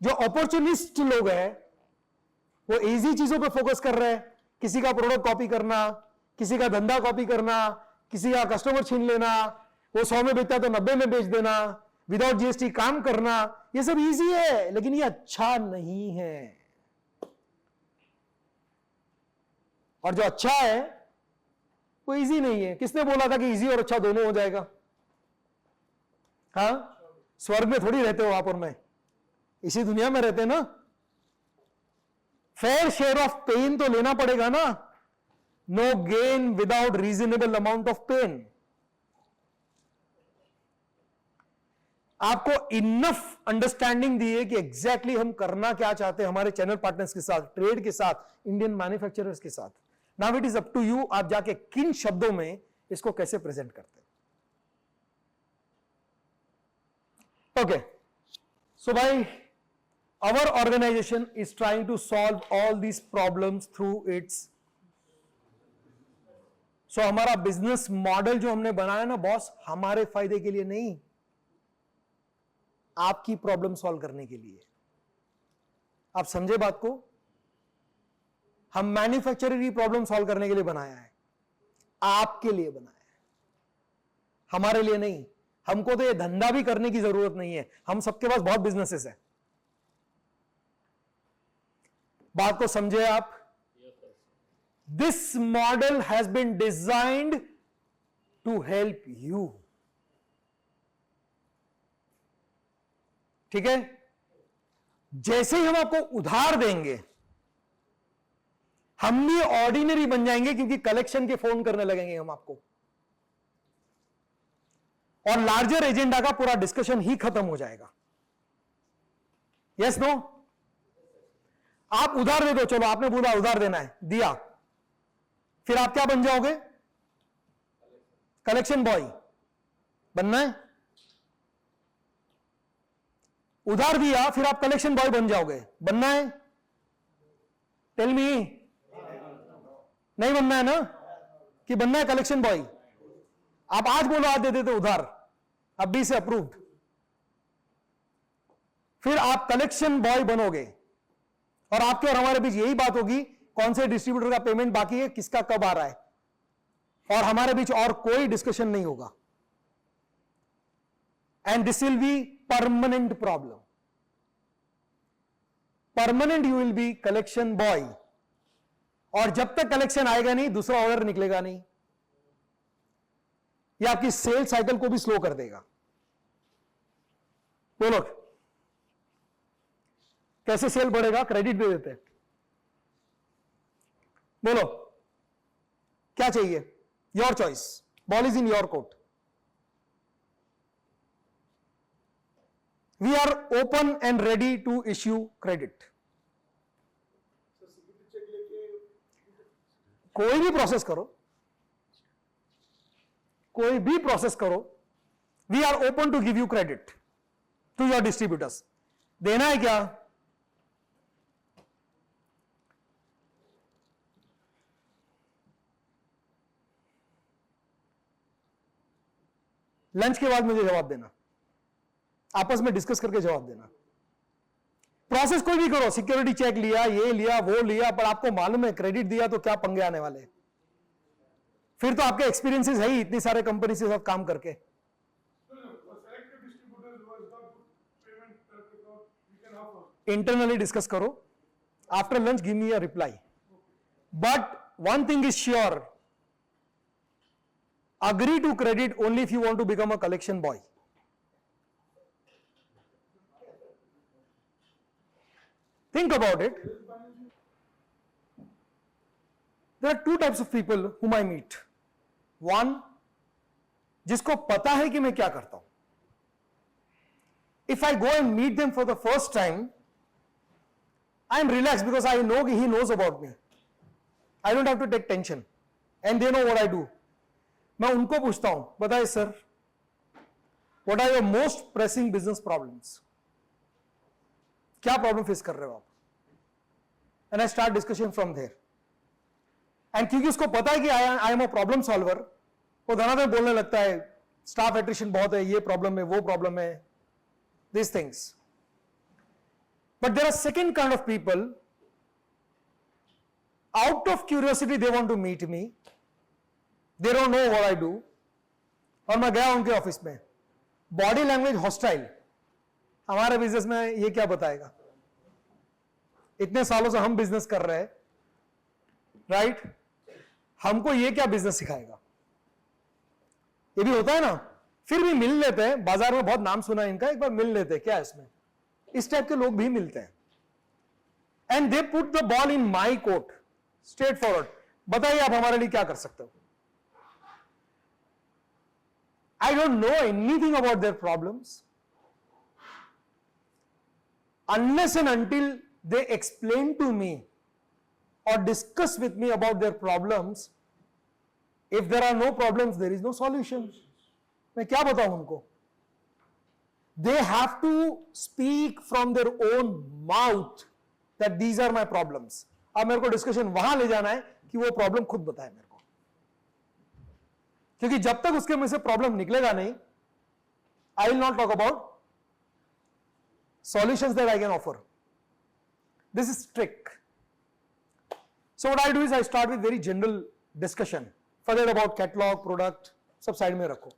जो अपॉर्चुनिस्ट लोग हैं वो इजी चीजों पे फोकस कर रहे हैं. किसी का प्रोडक्ट कॉपी करना, किसी का धंधा कॉपी करना, किसी का कस्टमर छीन लेना, वो 100 में बेचता तो 90 में बेच देना, विदाउट जीएसटी काम करना, ये सब इजी है, लेकिन ये अच्छा नहीं है. और जो अच्छा है वो इजी नहीं है. किसने बोला था कि इजी और अच्छा दोनों हो जाएगा? हाँ, स्वर्ग में थोड़ी रहते हो आप और मैं, इसी दुनिया में रहते हैं ना. फेयर शेयर ऑफ पेन तो लेना पड़ेगा ना. No gain without reasonable amount of pain. आपको इनफ अंडरस्टैंडिंग दी है कि एग्जैक्टली हम करना क्या चाहते हैं हमारे चैनल पार्टनर्स के साथ, ट्रेड के साथ, इंडियन मैन्युफैक्चरर्स के साथ. Now it is up to you, आप जाके किन शब्दों में इसको कैसे प्रेजेंट करते हैं. ओके, सो भाई, our organisation is trying to solve all these problems through its. So हमारा बिजनेस मॉडल जो हमने बनाया ना बॉस, हमारे फायदे के लिए नहीं, आपकी प्रॉब्लम सॉल्व करने के लिए. आप समझे बात को? हम मैन्युफैक्चरर की प्रॉब्लम सॉल्व करने के लिए बनाया है, आपके लिए बनाया है, हमारे लिए नहीं. हमको तो ये धंधा भी करने की जरूरत नहीं है, हम सबके पास बहुत बिजनेसेस है. बात को समझे आप? This model has been designed to help you. ठीक है? जैसे ही हम आपको उधार देंगे, हम भी ऑर्डिनरी बन जाएंगे, क्योंकि कलेक्शन के फोन करने लगेंगे हम आपको, और लार्जर एजेंडा का पूरा डिस्कशन ही खत्म हो जाएगा. Yes no? आप उधार दे दो, चलो आपने बोला उधार देना है, दिया, फिर आप क्या बन जाओगे? Collection boy. बनना है? उधार दिया फिर आप कलेक्शन बॉय बन जाओगे, बनना है? टेल मी, नहीं बनना है ना? कि बनना है कलेक्शन बॉय? आप आज बोलो आज दे देते उधार, अब बी से अप्रूव्ड, फिर आप कलेक्शन बॉय बनोगे और आपके और हमारे बीच यही बात होगी कौन से डिस्ट्रीब्यूटर का पेमेंट बाकी है, किसका कब आ रहा है, और हमारे बीच और कोई डिस्कशन नहीं होगा। And this will be permanent problem. Permanent you will B collection boy, और जब तक कलेक्शन आएगा नहीं दूसरा ऑर्डर निकलेगा नहीं, ये आपकी सेल साइकिल को भी स्लो कर देगा। बोलो कैसे सेल बढ़ेगा? क्रेडिट दे देते हैं। बोलो क्या चाहिए? Your choice, ball is in your court. We are open and ready to issue credit. कोई भी प्रोसेस करो, कोई भी प्रोसेस करो, we are open to give you credit to your distributors. देना है क्या? लंच के बाद मुझे जवाब देना, आपस में डिस्कस करके जवाब देना। प्रोसेस कोई भी करो, सिक्योरिटी चेक लिया, ये लिया, वो लिया, पर आपको मालूम है क्रेडिट दिया तो क्या पंगे आने वाले, फिर तो आपके एक्सपीरियंसेस है ही इतनी सारे कंपनी से साथ काम करके। इंटरनली डिस्कस करो, after lunch give me a reply. But one thing is sure, agree to credit only if you want to become a collection boy. Think about it. There are two types of people whom I meet. One, जिसको पता है कि मैं क्या करता हूं. If I go and meet them for the first time, I am relaxed because I know he knows about me. I don't have to take tension, and they know what I do. मैं उनको पूछता हूं, बताइए sir, what are your most pressing business problems? क्या problem face कर रहे हो आप? And I start discussion from there. And क्योंकि उसको पता है कि I am a problem solver, वो धनाधन बोलने लगता है, स्टाफ एट्रिशन बहुत है, ये प्रॉब्लम है, वो प्रॉब्लम है, this things. But there are second kind of people, out of curiosity they want to meet me, they don't know what I do, और मैं गया उनके ऑफिस में, बॉडी लैंग्वेज हॉस्टाइल। हमारे बिजनेस में ये क्या बताएगा? इतने सालों से हम बिजनेस कर रहे हैं, राइट? हमको ये क्या बिजनेस सिखाएगा? ये भी होता है ना, फिर भी मिल लेते हैं, बाजार में बहुत नाम सुना है इनका, एक बार मिल लेते हैं, क्या है इसमें? इस टाइप के लोग भी मिलते हैं। And they put the ball in my court, straight forward, बताइए आप हमारे लिए क्या कर सकते हो? I don't know anything about their problems. Unless and until they explain to me or discuss with me about their problems, if there are no problems, there is no solution. मैं क्या बताऊं उनको? They have to speak from their own mouth that these are my problems. अब मेरे को discussion वहां ले जाना है कि वो प्रॉब्लम खुद बताए मेरे को, क्योंकि जब तक उसके मुंह से प्रॉब्लम निकलेगा नहीं, I will not talk about solutions that I can offer. This is trick. So what I do is I start with very general discussion, forget about catalogue, product, सब साइड में रखो.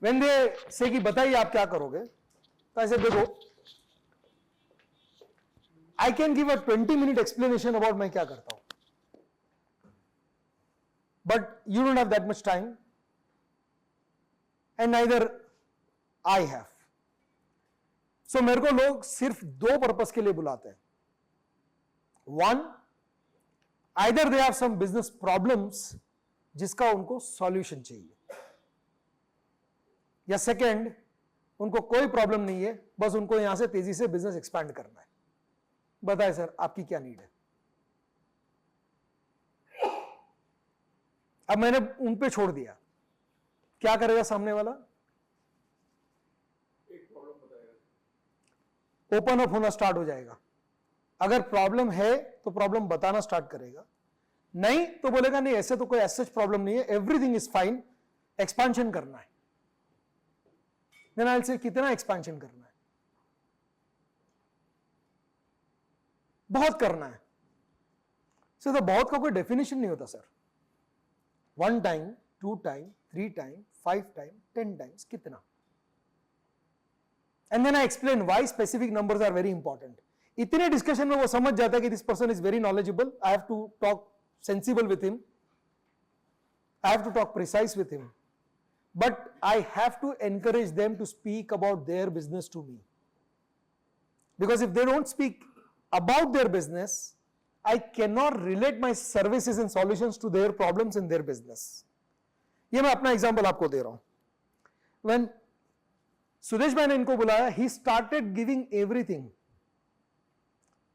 व्हेन दे से कि बताइए आप क्या करोगे, तो ऐसे देखो, I can give a 20-minute explanation about मैं क्या करता हूं, but you don't have that much time and neither I have. So मेरे को लोग सिर्फ दो पर्पस के लिए बुलाते हैं. One, either they have some business problems जिसका उनको सॉल्यूशन चाहिए, या सेकेंड, उनको कोई प्रॉब्लम नहीं है, बस उनको यहां से तेजी से बिजनेस एक्सपैंड करना है. बताए सर आपकी क्या नीड है? अब मैंने उन पे छोड़ दिया, क्या करेगा सामने वाला? एक प्रॉब्लम बताएगा, ओपन अप होना स्टार्ट हो जाएगा। अगर प्रॉब्लम है तो प्रॉब्लम बताना स्टार्ट करेगा, नहीं तो बोलेगा नहीं ऐसे तो कोई ऐसा प्रॉब्लम नहीं है, एवरीथिंग इज फाइन, एक्सपांशन करना है। देन आई विल से कितना एक्सपांशन करना है? बहुत करना है। सो तो बहुत का कोई डेफिनेशन नहीं होता sir. 1 time, 2 time, 3 time, 5 time, 10 times, कितना? And then I explain why specific numbers are very important. इतने डिस्कशन में वो समझ जाता है कि this person is very knowledgeable, I have to talk sensible with him, I have to talk precise with him, but I have to encourage them to speak about their business to me, because if they don't speak about their business, I cannot relate my services and solutions to their problems in their business. ये मैं अपना example आपको दे रहा हूं। When Sudesh भाई ने इनको बुलाया, he started giving everything,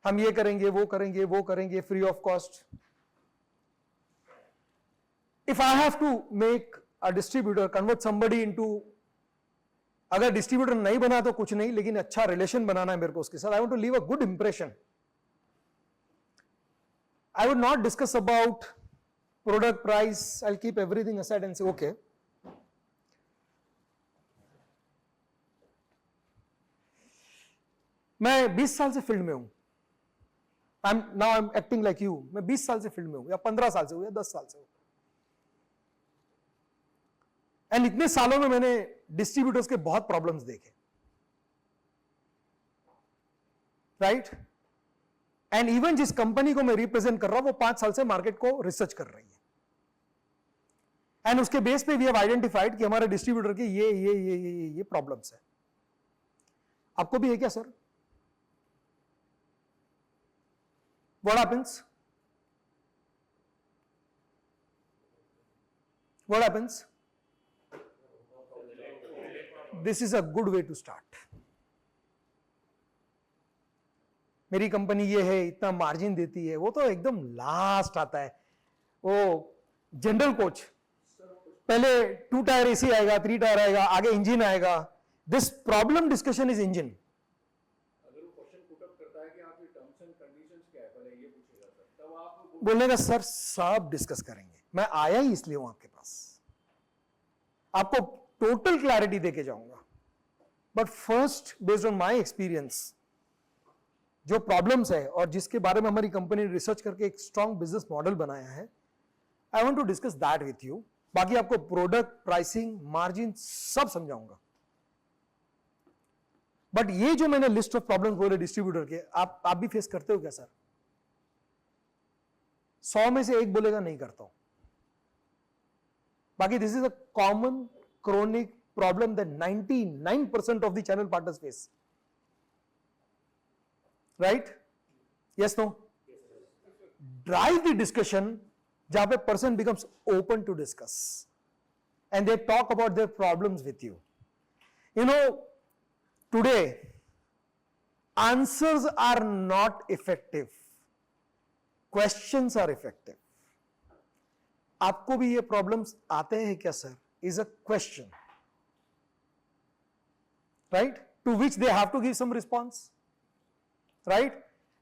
हम ये करेंगे, वो करेंगे, वो करेंगे, free of cost. If I have to make a distributor, convert somebody into, अगर डिस्ट्रीब्यूटर नहीं बना तो कुछ नहीं, लेकिन अच्छा रिलेशन बनाना है मेरे को उसके साथ, I want to leave a good impression. I would not discuss about product price, I'll keep everything aside and say, okay, मैं 20 साल से फील्ड में हूं, now I'm acting like you, मैं 20 साल से फील्ड में हूं, या 15 साल से हूं, या 10 साल से हूं, एंड इतने सालों में मैंने डिस्ट्रीब्यूटर्स के बहुत प्रॉब्लम्स देखे, राइट? एंड इवन जिस कंपनी को मैं रिप्रेजेंट कर रहा हूं वो 5 साल से मार्केट को रिसर्च कर रही है, एंड उसके बेस पे वी हैव आइडेंटिफाइड कि हमारे डिस्ट्रीब्यूटर के ये प्रॉब्लम्स है। आपको भी है क्या sir? What happens? What happens? This is a good way to start. मेरी कंपनी ये है, इतना मार्जिन देती है, वो तो एकदम लास्ट आता है। वो जनरल कोच, पहले 2 टायर एसी आएगा, 3 टायर आएगा, आगे इंजन आएगा। This problem discussion is engine. अगर वो क्वेश्चन पुट अप करता है कि आपकी टर्म्स एंड कंडीशंस क्या है, पहले ये पूछेगा सर, तब आप बोलने का सर सब डिस्कस करेंगे, मैं आया ही इसलिए हूं आपके पास, आपको टोटल क्लैरिटी देके जाऊंगा। But first, based on my experience, जो प्रॉब्लम्स है और जिसके बारे में हमारी कंपनी ने रिसर्च करके एक स्ट्रॉन्ग बिजनेस मॉडल बनाया है, I want to discuss that with you. बाकी आपको प्रोडक्ट, प्राइसिंग, मार्जिन सब समझाऊंगा। बट ये जो मैंने लिस्ट ऑफ प्रॉब्लम्स बोले डिस्ट्रीब्यूटर के, आप भी फेस करते हो क्या सर? 100 में से 1 बोलेगा नहीं करता हूं। बाकी this is a common chronic problem that 99% of the channel partners face, right? Yes, no? Drive the discussion जहां पे person becomes open to discuss and they talk about their problems with you. You know, today answers are not effective, questions are effective. आपको भी ये problems आते हैं क्या sir? Is a question, right? To which they have to give some response, right?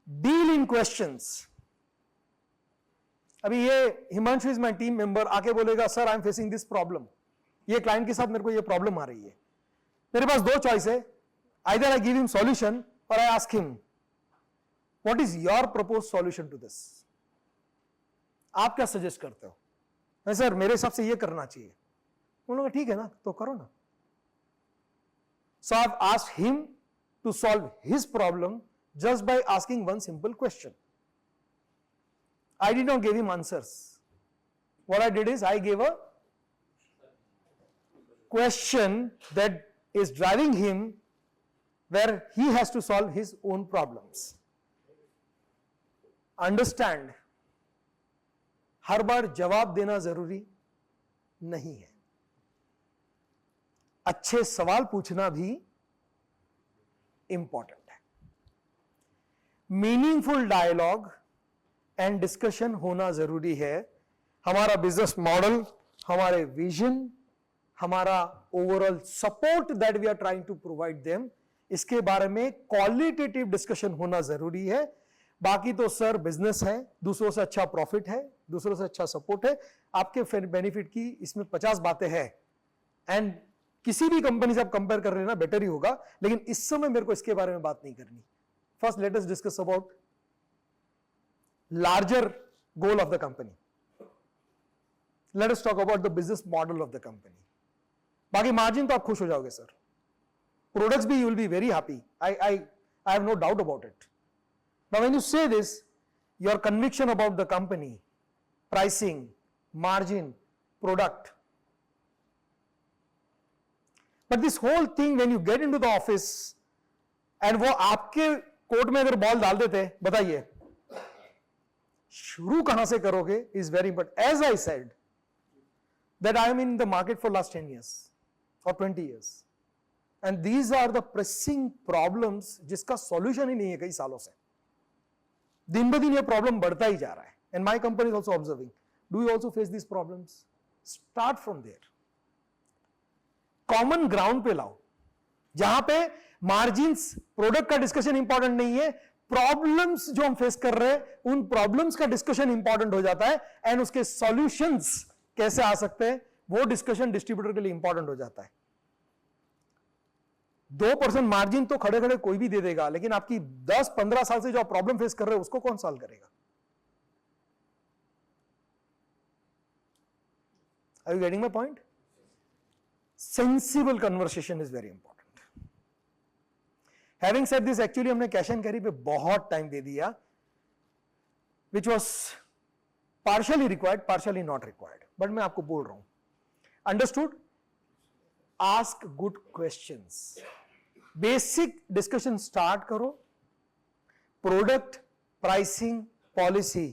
Deal in questions. अभी ये Himanshu is my team member आके बोलेगा sir I am facing this problem, ये क्लाइंट के साथ मेरे को ये प्रॉब्लम आ रही है। मेरे पास 2 चॉइस है, either I give him solution और I ask him what is your propose solution to this. आप क्या सजेस्ट करते हो? मैं सर मेरे हिसाब से ये करना चाहिए। उन्होंने कहा ठीक है ना, तो करो ना। So I've asked him to solve his problem just by asking one simple question. I did not give him answers. What I did is I gave a question that is driving him where he has to solve his own problems. Understand, हर बार जवाब देना जरूरी नहीं है, अच्छे सवाल पूछना भी important है। मीनिंगफुल डायलॉग एंड डिस्कशन होना जरूरी है, हमारा बिजनेस मॉडल, हमारे विजन, हमारा overall support that we are trying to provide them, इसके बारे में क्वालिटेटिव डिस्कशन होना जरूरी है। बाकी तो सर बिजनेस है, दूसरों से अच्छा प्रॉफिट है, दूसरों से अच्छा सपोर्ट है, आपके बेनिफिट की इसमें 50 बातें हैं, एंड किसी भी कंपनी से आप कंपेयर कर रहे हैं ना, बेटर ही होगा, लेकिन इस समय मेरे को इसके बारे में बात नहीं करनी। First let us discuss about larger goal of the company. Let us talk about the business model of the company. बाकी मार्जिन तो आप खुश हो जाओगे सर, प्रोडक्ट्स भी you will be very happy, I have no doubt about it. Now when you say this, your conviction about the company, pricing, margin, product, but this whole thing when you get into the office and वो आपके court में अगर ball डाल देते, बताइए शुरू कहां से करोगे is very important. As I said that I am in the market for last 10 years or 20 years, and these are the pressing problems जिसका सॉल्यूशन ही नहीं है कई सालों से। दिन ब दिन ये प्रॉब्लम बढ़ता ही जा रहा है, and my company is also observing. Do you also face these problems? Start from there. Common ground पे लाओ, जहां पे मार्जिन्स, प्रोडक्ट का डिस्कशन इंपॉर्टेंट नहीं है, प्रॉब्लम्स जो हम फेस कर रहे हैं उन प्रॉब्लम्स का डिस्कशन इंपॉर्टेंट हो जाता है, एंड उसके सॉल्यूशंस कैसे आ सकते हैं वो डिस्कशन डिस्ट्रीब्यूटर के लिए इंपॉर्टेंट हो जाता है। 2% मार्जिन तो खड़े खड़े कोई भी दे देगा, लेकिन आपकी 10-15 साल से जो आप प्रॉब्लम फेस कर रहे हो उसको कौन सॉल्व करेगा? Are you getting my point? Sensible conversation is very important. Having said this, actually हमने कैश एंड कैरी पे बहुत टाइम दे दिया, which was partially required, partially not required. But मैं आपको बोल रहा हूं, understood? Ask good questions. Basic discussion start करो. Product, pricing, policy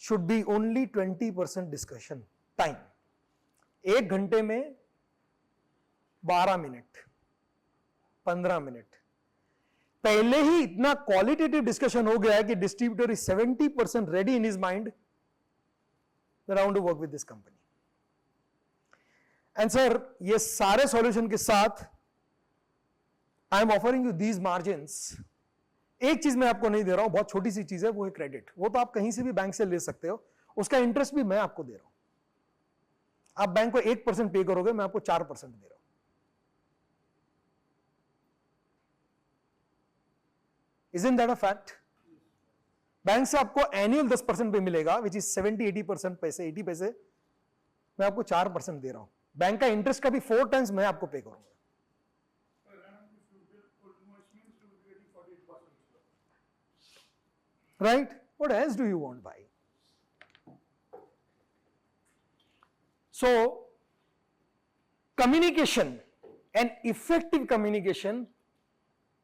should be only 20% discussion time. 1 घंटे में 12 मिनट, 15 मिनट पहले ही इतना क्वालिटेटिव डिस्कशन हो गया है कि distributor is 70% ready in his mind that I want to work with this company. And sir, ये सारे सॉल्यूशन के साथ I am offering you these margins. एक चीज मैं आपको नहीं दे रहा हूं, बहुत छोटी सी चीज है, वो है क्रेडिट। वो तो आप कहीं से भी बैंक से ले सकते हो, उसका इंटरेस्ट भी मैं आपको दे रहा हूं। आप बैंक को 1% पे करोगे, मैं आपको 4% दे रहा हूं। Isn't that a fact? Bank से आपको एनुअल 10% पे मिलेगा, विच इज 70-80% पैसे, 80 पैसे मैं आपको 4% दे रहा हूं। बैंक का इंटरेस्ट का भी 4 टाइम्स मैं आपको पे करूंगा। Right? What else do you want, भाई? So, communication and effective communication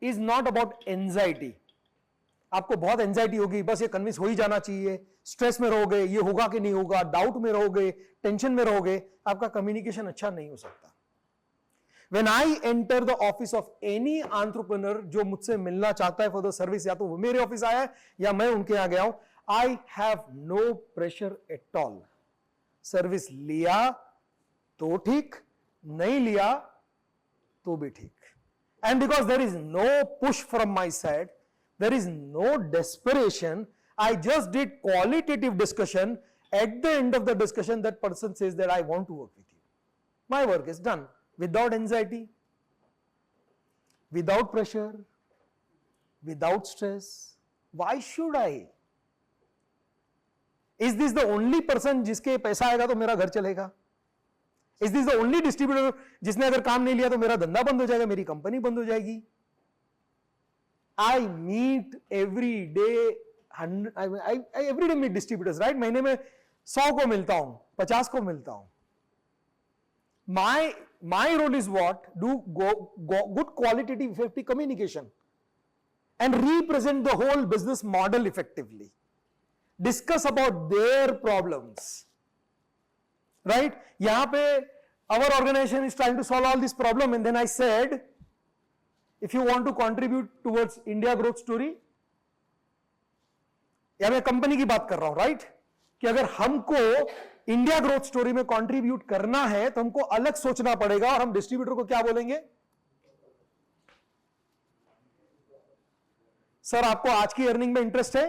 is not about anxiety. आपको बहुत एंजाइटी होगी, बस ये कन्विंस हो ही जाना चाहिए, स्ट्रेस में रहोगे, ये होगा कि नहीं होगा, डाउट में रहोगे, टेंशन में रहोगे, आपका कम्युनिकेशन अच्छा नहीं हो सकता। When I enter the office of any entrepreneur जो मुझसे मिलना चाहता है फॉर द सर्विस, या तो वो मेरे ऑफिस आया है या मैं उनके यहां गया हूं, I have no pressure at all. Service लिया तो ठीक, नहीं लिया तो भी ठीक। And because there is no push from my side, there is no desperation, I just did qualitative discussion. At the end of the discussion, that person says that I want to work with you. My work is done without anxiety, without pressure, without stress. Why should I? Is this the only person जिसके पैसा आएगा तो मेरा घर चलेगा? Is this the only distributor जिसने अगर काम नहीं लिया तो मेरा धंधा बंद हो जाएगा, मेरी कंपनी बंद हो जाएगी? I meet every day, I every day meet distributors, right? महीने में 100 को मिलता हूं, 50 को मिलता हूं। My role is what? Do good qualitative effective communication and represent the whole business model effectively. Discuss about their problems. Right? यहाँ पे our organization is trying to solve all this problem, and then I said, if you want to contribute towards India growth story, या मैं company की बात कर रहा हूं, right? कि अगर हमको इंडिया ग्रोथ स्टोरी में कंट्रीब्यूट करना है तो हमको अलग सोचना पड़ेगा और हम डिस्ट्रीब्यूटर को क्या बोलेंगे? सर आपको आज की अर्निंग में इंटरेस्ट है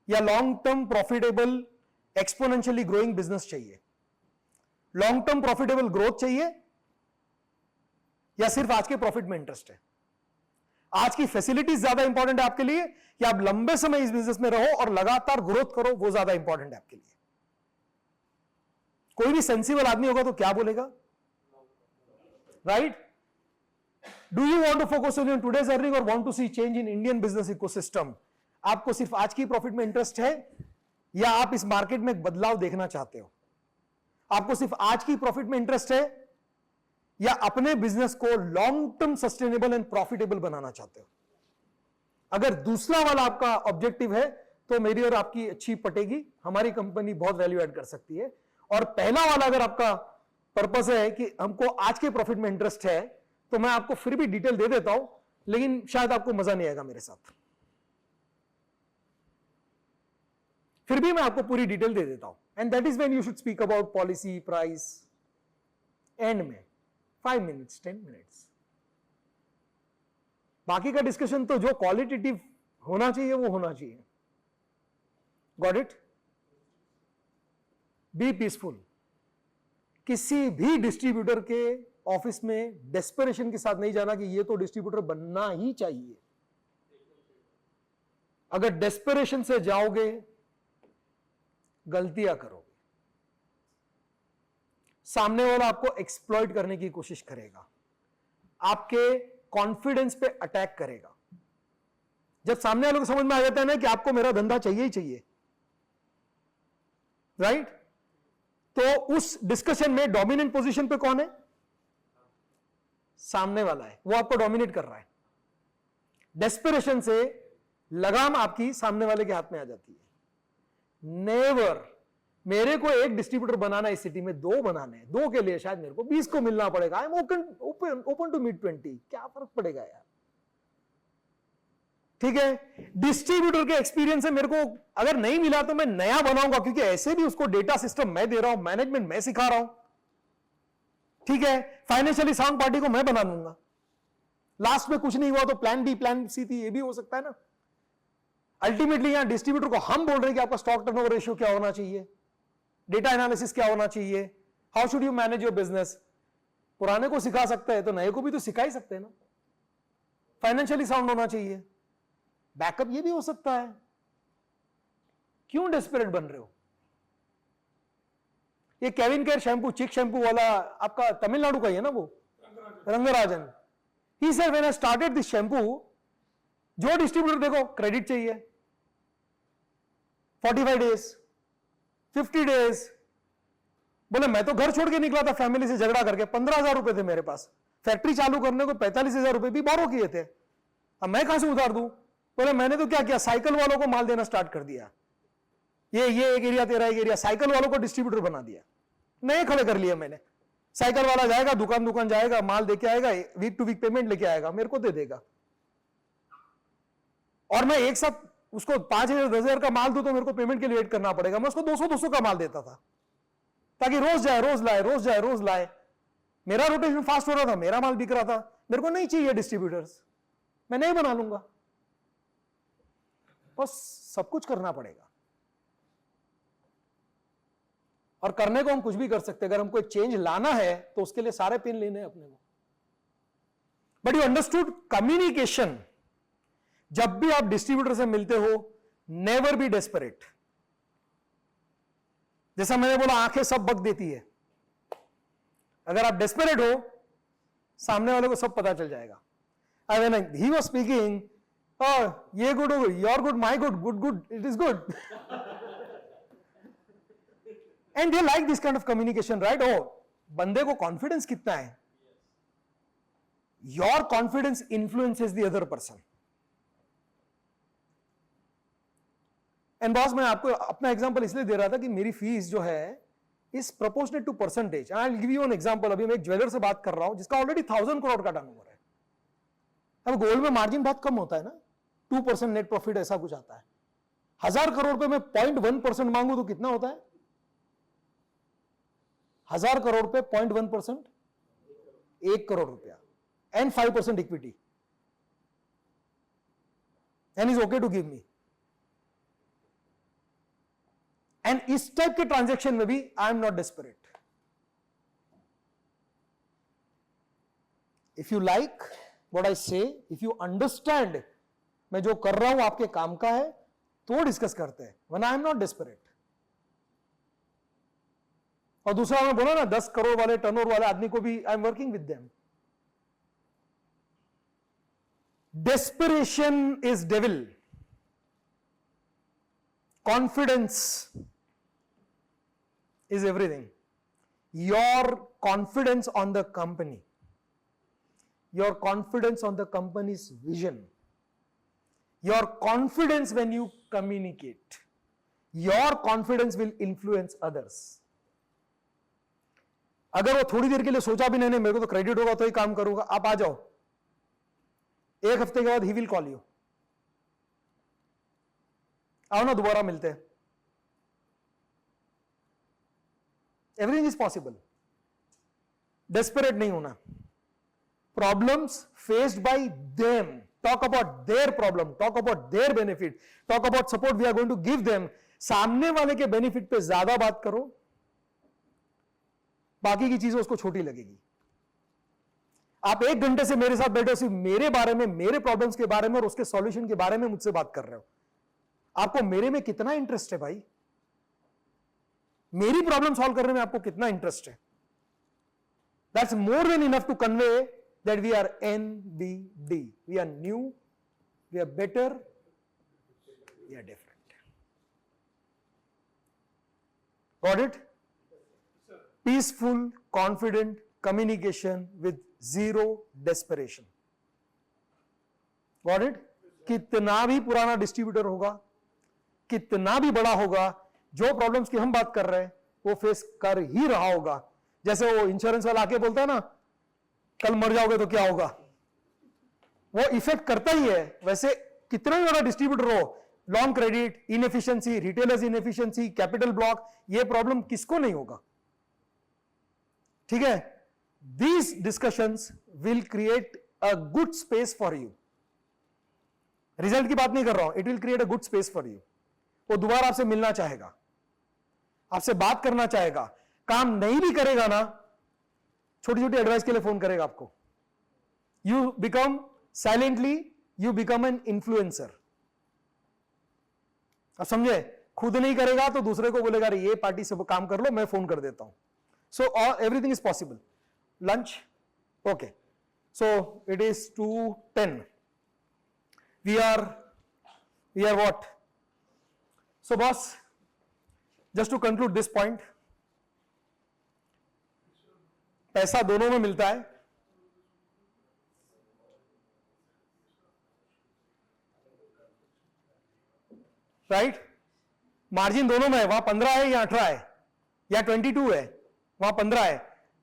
या long term profitable exponentially growing business चाहिए? लॉन्ग टर्म प्रॉफिटेबल ग्रोथ चाहिए या सिर्फ आज के प्रॉफिट में इंटरेस्ट है? आज की फैसिलिटीज ज्यादा इंपॉर्टेंट है आपके लिए या आप लंबे समय इस बिजनेस में रहो और लगातार ग्रोथ करो, वो ज्यादा इंपॉर्टेंट है आपके लिए? कोई भी सेंसिबल आदमी होगा तो क्या बोलेगा? Right? Do you want to focus on today's earning और want to see change in Indian business ecosystem? आपको सिर्फ आज की प्रॉफिट में इंटरेस्ट है या आप इस मार्केट में एक बदलाव देखना चाहते हो? आपको सिर्फ आज की प्रॉफिट में इंटरेस्ट है या अपने बिजनेस को long term sustainable and profitable बनाना चाहते हो? अगर दूसरा वाला आपका ऑब्जेक्टिव है तो मेरी और आपकी अच्छी पटेगी, हमारी कंपनी बहुत वैल्यू ऐड कर सकती है। और पहला वाला अगर आपका पर्पस है कि हमको आज के प्रॉफिट में इंटरेस्ट है तो मैं आपको फिर भी डिटेल दे देता हूं, लेकिन शायद आपको मजा नहीं आएगा मेरे साथ। फिर भी मैं आपको पूरी डिटेल दे देता हूं। And that is when you should speak about policy, price, and में 5 मिनट्स 10 मिनट्स। बाकी का डिस्कशन तो जो क्वालिटेटिव होना चाहिए वो होना चाहिए। Got it? Be peaceful. किसी भी डिस्ट्रीब्यूटर के ऑफिस में डेस्परेशन के साथ नहीं जाना कि ये तो डिस्ट्रीब्यूटर बनना ही चाहिए। अगर डेस्परेशन से जाओगे गलतियां करोगे। सामने वाला आपको एक्सप्लॉइट करने की कोशिश करेगा, आपके कॉन्फिडेंस पे अटैक करेगा। जब सामने वालों को समझ में आ जाता है ना कि आपको मेरा धंधा चाहिए ही चाहिए, राइट? तो उस डिस्कशन में डोमिनेंट पोजीशन पे कौन है? सामने वाला है, वो आपको डोमिनेट कर रहा है। डेस्परेशन से लगाम आपकी सामने वाले के हाथ में आ जाती है। नेवर। मेरे को एक डिस्ट्रीब्यूटर बनाना इस सिटी में, 2 बनाने हैं, 2 के लिए शायद मेरे को 20 को मिलना पड़ेगा। I am open to meet 20, क्या फर्क पड़ेगा यार? ठीक है? डिस्ट्रीब्यूटर के एक्सपीरियंस से मेरे को अगर नहीं मिला तो मैं नया बनाऊंगा, क्योंकि ऐसे भी उसको डेटा सिस्टम मैं दे रहा हूं, मैनेजमेंट मैं सिखा रहा हूं। ठीक है? फाइनेंशियली साउंड पार्टी को मैं बना लूंगा। लास्ट में कुछ नहीं हुआ तो प्लान बी प्लान सी थी, ये भी हो सकता है ना। अल्टीमेटली यहां डिस्ट्रीब्यूटर को हम बोल रहे हैं कि आपका स्टॉक टर्नओवर रेशियो क्या होना चाहिए, डेटा एनालिसिस क्या होना चाहिए, how should you manage your business. पुराने को सिखा सकते हैं तो नए को भी तो सिखा ही सकते हैं ना। फाइनेंशियली साउंड होना चाहिए, बैकअप ये भी हो सकता है। क्यों डेस्परेट बन रहे हो? ये केविन केयर शैम्पू, चिक शैम्पू वाला आपका तमिलनाडु का ही है ना, वो Rangarajan. He said when I started this shampoo, जो डिस्ट्रीब्यूटर देखो क्रेडिट चाहिए 45 डेज 50 डेज। बोले मैं तो घर छोड़ के निकला था फैमिली से झगड़ा करके, 15,000 रुपए थे मेरे पास, फैक्ट्री चालू करने को 45,000 रुपए भी बोरो किए थे, अब मैं कहां से उधार दूं? बोले मैंने तो क्या किया, साइकिल वालों को माल देना स्टार्ट कर दिया। ये एक एरिया तेरा एक एरिया, साइकिल वालों को डिस्ट्रीब्यूटर बना दिया, नए खड़े कर लिया मैंने। साइकिल वाला जाएगा दुकान जाएगा, माल देके आएगा, वीक टू वीक पेमेंट लेके आएगा, मेरे को दे देगा। और मैं एक साथ उसको 5,000 10,000 का माल दूं तो मेरे को पेमेंट के लिए वेट करना पड़ेगा। मैं उसको 200 का माल देता था ताकि रोज जाए रोज लाए। मेरा रोटेशन फास्ट हो रहा था, मेरा माल बिक रहा था। मेरे को नहीं चाहिए डिस्ट्रीब्यूटर्स, मैं नहीं बना लूंगा। बस सब कुछ करना पड़ेगा, और करने को हम कुछ भी कर सकते हैं। अगर हमको एक चेंज लाना है तो उसके लिए सारे पिन लेने हैं अपने को। But you understood communication. जब भी आप डिस्ट्रीब्यूटर से मिलते हो, नेवर बी डेस्परेट। जैसा मैंने बोला, आंखें सब बक देती है। अगर आप डेस्परेट हो, सामने वाले को सब पता चल जाएगा। ही वॉज स्पीकिंग, ये गुड हो, your good, my good, good, it is good. And they like this kind of communication, right? बंदे को कॉन्फिडेंस कितना है? Your confidence influences the other person. And boss, मैं आपको अपना एग्जांपल इसलिए दे रहा था कि मेरी फीस जो है is proportionate to percentage. I will give you an example. अभी मैं एक ज्वेलर से बात कर रहा हूं जिसका ऑलरेडी 1000 करोड़ का टर्नओवर है। अब गोल्ड में मार्जिन बहुत कम होता है ना, 2% नेट प्रॉफिट ऐसा कुछ आता है। 1000 करोड़ पे मैं 0.1% मांगू तो कितना होता है? 1000 करोड़ पे 0.1%, 1 करोड़ रुपया and 5% equity, and is okay to give me. And इस टाइप के ट्रांजेक्शन में भी I am not desperate. If you like what I say, if you understand मैं जो कर रहा हूं आपके काम का है, तो डिस्कस करते हैं. वरना आई एम नॉट डेस्परेट. और दूसरा मैं बोला ना 10 करोड़ वाले टर्नओवर वाले आदमी को भी I am working with them. Desperation is devil. Confidence is everything. Your confidence on the company, your confidence on the company's vision, your confidence when you communicate, your confidence will influence others. अगर वो थोड़ी देर के लिए सोचा भी नहीं, मेरे को तो क्रेडिट होगा तो ही काम करूंगा, आप आ जाओ, एक हफ्ते के बाद ही विल कॉल यू, आओ ना दोबारा मिलते हैं. Everything is possible. डेस्परेट नहीं होना. Problems faced by them, talk about their problem, talk about their benefit, talk about support we are going to give them. सामने वाले के बेनिफिट पे ज्यादा बात करो, बाकी की चीजें उसको छोटी लगेगी. आप 1 घंटे से मेरे साथ बैठे हो, सिर्फ मेरे बारे में, मेरे प्रॉब्लम्स के बारे में और उसके सॉल्यूशन के बारे में मुझसे बात कर रहे हो. आपको मेरे में कितना इंटरेस्ट है भाई? मेरी प्रॉब्लम सॉल्व करने में आपको कितना इंटरेस्ट है? That's more than enough to convey that we are NBD. We are new, we are better, we are different. Got it? Peaceful, confident communication with zero desperation. Got it? कितना भी पुराना distributor होगा, कितना भी बड़ा होगा, जो प्रॉब्लम्स की हम बात कर रहे हैं वो फेस कर ही रहा होगा. जैसे वो इंश्योरेंस वाला आके बोलता है ना, कल मर जाओगे तो क्या होगा, वो इफेक्ट करता ही है. वैसे कितना भी बड़ा डिस्ट्रीब्यूटर हो, long credit, inefficiency, retailers inefficiency, capital block, ये प्रॉब्लम किसको नहीं होगा? ठीक है. These discussions will create a good space for you. Result की बात नहीं कर रहा हूं, it will create a good space for you. वो दोबारा आपसे मिलना चाहेगा, आपसे बात करना चाहेगा. काम नहीं भी करेगा ना, छोटी छोटी एडवाइस के लिए फोन करेगा आपको. You become silently, you become an influencer. अब समझे? खुद नहीं करेगा तो दूसरे को बोलेगा, अरे ये पार्टी से काम कर लो, मैं फोन कर देता हूं. So everything is possible. Lunch? Okay. So it is 2:10. We are what? So boss, just to conclude this point, पैसा दोनों में मिलता है. राइट? मार्जिन दोनों में है. वहां 15 है या 18 है या 22 है, वहां 15 है.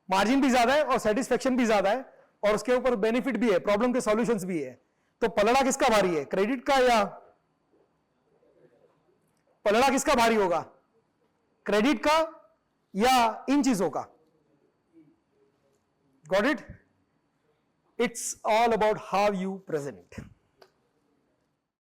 मार्जिन भी ज्यादा है और सेटिस्फेक्शन भी ज्यादा है, और उसके ऊपर बेनिफिट भी है, प्रॉब्लम के सॉल्यूशंस भी है. तो पलड़ा किसका भारी है? क्रेडिट का या पलड़ा किसका भारी होगा? क्रेडिट का या इन चीजों का? Got it? It's all about how you present.